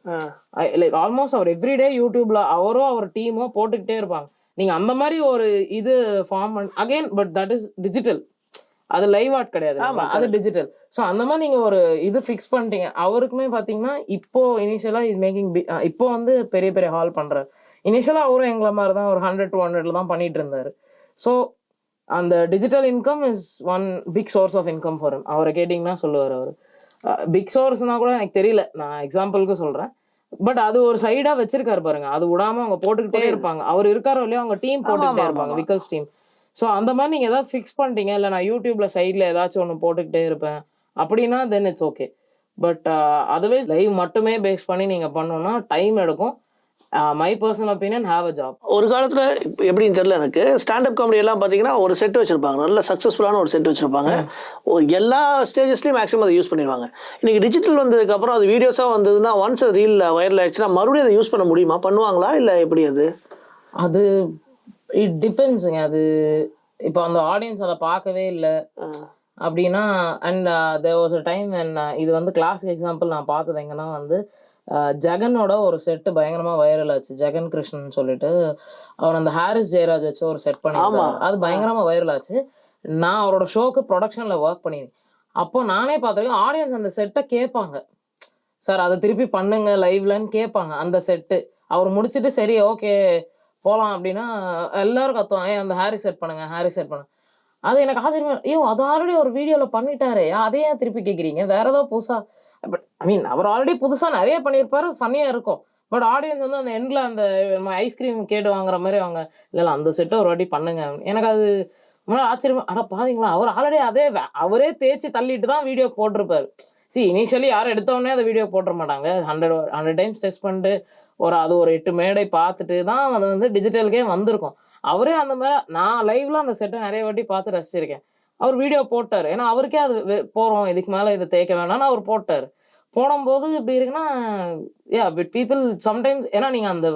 லைக் ஆல்மோஸ்ட் அவர் எவ்ரிடே யூடியூப்ல அவரோ அவர் டீமோ போட்டுக்கிட்டே இருப்பாங்க. நீங்க அந்த மாதிரி ஒரு இது form again, but that is digital, அது லைவ் ஆர்ட் கிடையாது, அது டிஜிட்டல். ஸோ அந்த மாதிரி நீங்க ஒரு இது ஃபிக்ஸ் பண்ணிட்டீங்க. அவருக்குமே பாத்தீங்கன்னா இப்போ இனிஷியலா இஸ் மேக்கிங் இப்போ வந்து பெரிய பெரிய ஹால் பண்றாரு. இனிஷியலா அவரும் எங்களை மாதிரி தான் ஒரு 100-200 தான் பண்ணிட்டு இருந்தாரு. ஸோ அந்த digital income is one big source of income for him. அவரை கேட்டிங்கன்னா சொல்லுவார். அவர் பிக் சோர்ஸ்னா கூட எனக்கு தெரியல, நான் எக்ஸாம்பிளுக்கு சொல்றேன். பட் அது ஒரு சைடா வச்சிருக்காரு பாருங்க, அது விடாம அவங்க போட்டுக்கிட்டே இருப்பாங்க. அவர் இருக்காரோ இல்லையோ அவங்க டீம் போட்டுக்கிட்டே இருப்பாங்க, விக்கல்ஸ் டீம். ஸோ அந்த மாதிரி நீங்க ஏதாவது ஃபிக்ஸ் பண்ணிட்டீங்க, இல்லை நான் யூடியூப்ல சைட்ல ஏதாச்சும் ஒன்று போட்டுக்கிட்டே இருப்பேன் அப்படின்னா then it's okay. But otherwise live மட்டுமே பேஸ் பண்ணி நீங்க பண்ணோம்னா டைம் எடுக்கும். My personal opinion, have a job. ஒரு காலத்துல எப்படின்னு தெரியல எனக்கு, ஸ்டாண்டப் காமெடி எல்லாம் பாத்தீங்கன்னா ஒரு செட் வச்சிருப்பாங்க, நல்ல சக்சஸ்ஃபுல்லான ஒரு செட் வச்சிருப்பாங்க, எல்லா ஸ்டேஜஸ்லயும் மேக்ஸிமம் அதை யூஸ் பண்ணிடுவாங்க. இன்னைக்கு டிஜிட்டல் வந்ததுக்கு அப்புறம் அது வீடியோஸா வந்ததுன்னா ஒன்ஸ் ரீல் வைரல் ஆயிடுச்சுன்னா மறுபடியும் அதை யூஸ் பண்ண முடியுமா, பண்ணுவாங்களா இல்லை எப்படி? அது இட் டிபெண்ட்ஸுங்க. அது இப்போ அந்த ஆடியன்ஸ் அதை பார்க்கவே இல்லை அப்படின்னா, and there was a time இது வந்து கிளாசிக் எக்ஸாம்பிள் நான் பார்த்தது எங்கன்னா வந்து ஜெகனோட ஒரு செட்டு பயங்கரமா வைரல் ஆச்சு. ஜெகன் கிருஷ்ணன் சொல்லிட்டு அவர் அந்த ஹாரிஸ் ஜெயராஜ் வச்சு ஒரு செட் பண்ணிருந்தாரு, அது பயங்கரமா வைரல் ஆச்சு. நான் அவரோட ஷோக்கு ப்ரொடக்ஷன்ல ஒர்க் பண்ணினேன். அப்போ நானே பார்த்துருக்கேன், ஆடியன்ஸ் அந்த செட்டை கேட்பாங்க, சார் அதை திருப்பி பண்ணுங்க லைவ்லன்னு கேட்பாங்க. அந்த செட்டு அவர் முடிச்சுட்டு சரி ஓகே போகலாம் அப்படின்னா எல்லாரும் கத்துவாங்க, அந்த ஹாரி செட் பண்ணுங்க, ஹாரி செட் பண்ணுங்க. அது எனக்கு ஆச்சரியமா, ஐயோ அது ஆல்ரெடி ஒரு வீடியோல பண்ணிட்டாரு, அதே ஏன் திருப்பி கேட்குறீங்க, வேற ஏதோ புதுசா. But I mean our already புதுசா நிறைய பண்ணியிருப்பாரு, ஃபன்னியா இருக்கும். பட் ஆடியன்ஸ் வந்து அந்த எண்ட்ல அந்த ஐஸ்கிரீம் கேட்டு வாங்குற மாதிரி அவங்க இல்லை அந்த செட்டை ஒரு வாட்டி பண்ணுங்க. எனக்கு அது முன்னாடி ஆச்சரியமா, அட பாவீங்களா, அவர் ஆல்ரெடி அதே அவரே தேய்ச்சி தள்ளிட்டு தான் வீடியோ போட்டிருப்பாரு. இனிஷியலி யாரும் எடுத்தோடனே அந்த வீடியோ போட்டுற மாட்டாங்க. 100 டைம்ஸ் டெஸ்ட் பண்ணிட்டு அது ஒரு 8 மேடை பார்த்துட்டு தான் அது வந்து டிஜிட்டலுக்கே வந்திருக்கும். அவரே அந்த மாதிரி நான் லைவ்ல அந்த செட்டை நிறைய வாட்டி பார்த்து ரசிச்சிருக்கேன். அவர் வீடியோ போட்டார், ஏன்னா அவருக்கே அது போகிறோம் இதுக்கு மேலே இதை தேய்க்க வேணாம்னு அவர் போட்டார். போடும்போது இப்படி இருக்குன்னா பட் பீப்புள் சம்டைம்ஸ், ஏன்னா நீங்கள் அந்த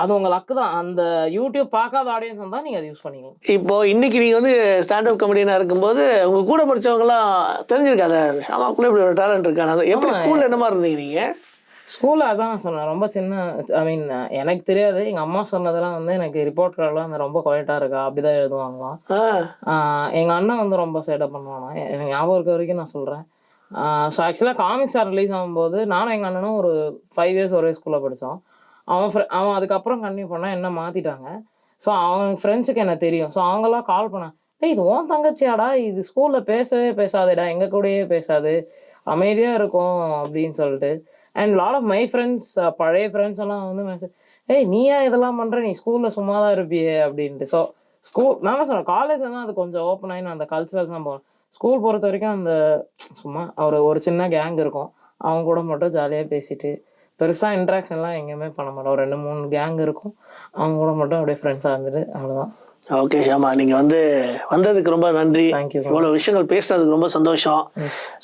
அது உங்கள் லக்கு தான், அந்த யூடியூப் பார்க்காத ஆடியன்ஸ் வந்தால் நீங்கள் அதை யூஸ் பண்ணிக்கலாம். இப்போ இன்னைக்கு நீங்கள் வந்து ஸ்டாண்டப் கமெடியனாக இருக்கும்போது உங்கள் கூட படித்தவங்கலாம் தெரிஞ்சிருக்காத ஷாமாக்குள்ளே இப்படி ஒரு டேலண்ட் இருக்கானது. எப்படி ஸ்கூலில் என்ன மாதிரி இருந்தீங்க நீங்கள்? ஸ்கூலில் அதான் சொன்னேன், ரொம்ப சின்ன ஐ மீன் எனக்கு தெரியாது. எங்கள் அம்மா சொன்னதெல்லாம் வந்து எனக்கு ரிப்போர்ட் கார்டெலாம் அந்த ரொம்ப குவைட்டாக இருக்கா அப்படிதான் எழுதுவாங்களாம். எங்கள் அண்ணன் வந்து ரொம்ப சேட்டை பண்ணுவானா, எனக்கு ஞாபகம் இருக்க வரைக்கும் நான் சொல்கிறேன். ஸோ ஆக்சுவலாக காமிக்ஸ் ரிலீஸ் ஆகும்போது நானும் எங்கள் அண்ணனும் ஒரு 5 years ஒரே ஸ்கூலில் படித்தோம். அவன் அதுக்கப்புறம் கன்டினியூ பண்ணால் என்ன மாற்றிட்டாங்க. ஸோ அவங்க ஃப்ரெண்ட்ஸுக்கு என்ன தெரியும். ஸோ அவங்களாம் கால் பண்ணாங்க, இது உன் தங்கச்சியாடா, இது ஸ்கூலில் பேசவே பேசாதேடா, எங்கள் கூடயே பேசாது, அமைதியாக இருக்கும் அப்படின்னு சொல்லிட்டு. And lot of my friends, பழைய ஃப்ரெண்ட்ஸ் எல்லாம் வந்து மெசேஜ், நீயா இதெல்லாம் பண்ணுற, நீ ஸ்கூலில் சும்மா தான் இருப்பியே அப்படின்ட்டு. ஸோ நான் தான் சொன்னேன், காலேஜ் தான் அது கொஞ்சம் ஓப்பன் ஆகி நான் அந்த கல்ச்சுரல்ஸ் தான் போவேன். ஸ்கூல் பொறுத்த வரைக்கும் அந்த சும்மா ஒரு சின்ன கேங் இருக்கும், அவங்க கூட மட்டும் ஜாலியாக பேசிட்டு பெருசாக இன்ட்ராக்ஷன்லாம் எங்கேயுமே பண்ண மாட்டோம். ஒரு 2-3 கேங் இருக்கும், அவங்க கூட மட்டும் அப்படியே ஃப்ரெண்ட்ஸாக இருந்துட்டு அவ்வளோதான். ஓகே ஷாமா, நீங்கள் வந்து வந்ததுக்கு ரொம்ப நன்றி. தேங்க்யூ. இவ்வளோ விஷயங்கள் பேசுனதுக்கு ரொம்ப சந்தோஷம்.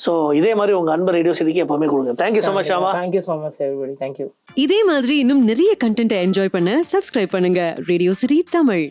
ஸோ இதே மாதிரி உங்கள் அன்பு ரேடியோ சிட்டிக்கு எப்பவுமே கொடுங்க. Thank you so much Shama. Thank you so much everybody. Thank you. இதே மாதிரி இன்னும் நிறைய கண்டென்ட்டை என்ஜாய் பண்ண சப்ஸ்கிரைப் பண்ணுங்க ரேடியோ சிட்டி தமிழ்.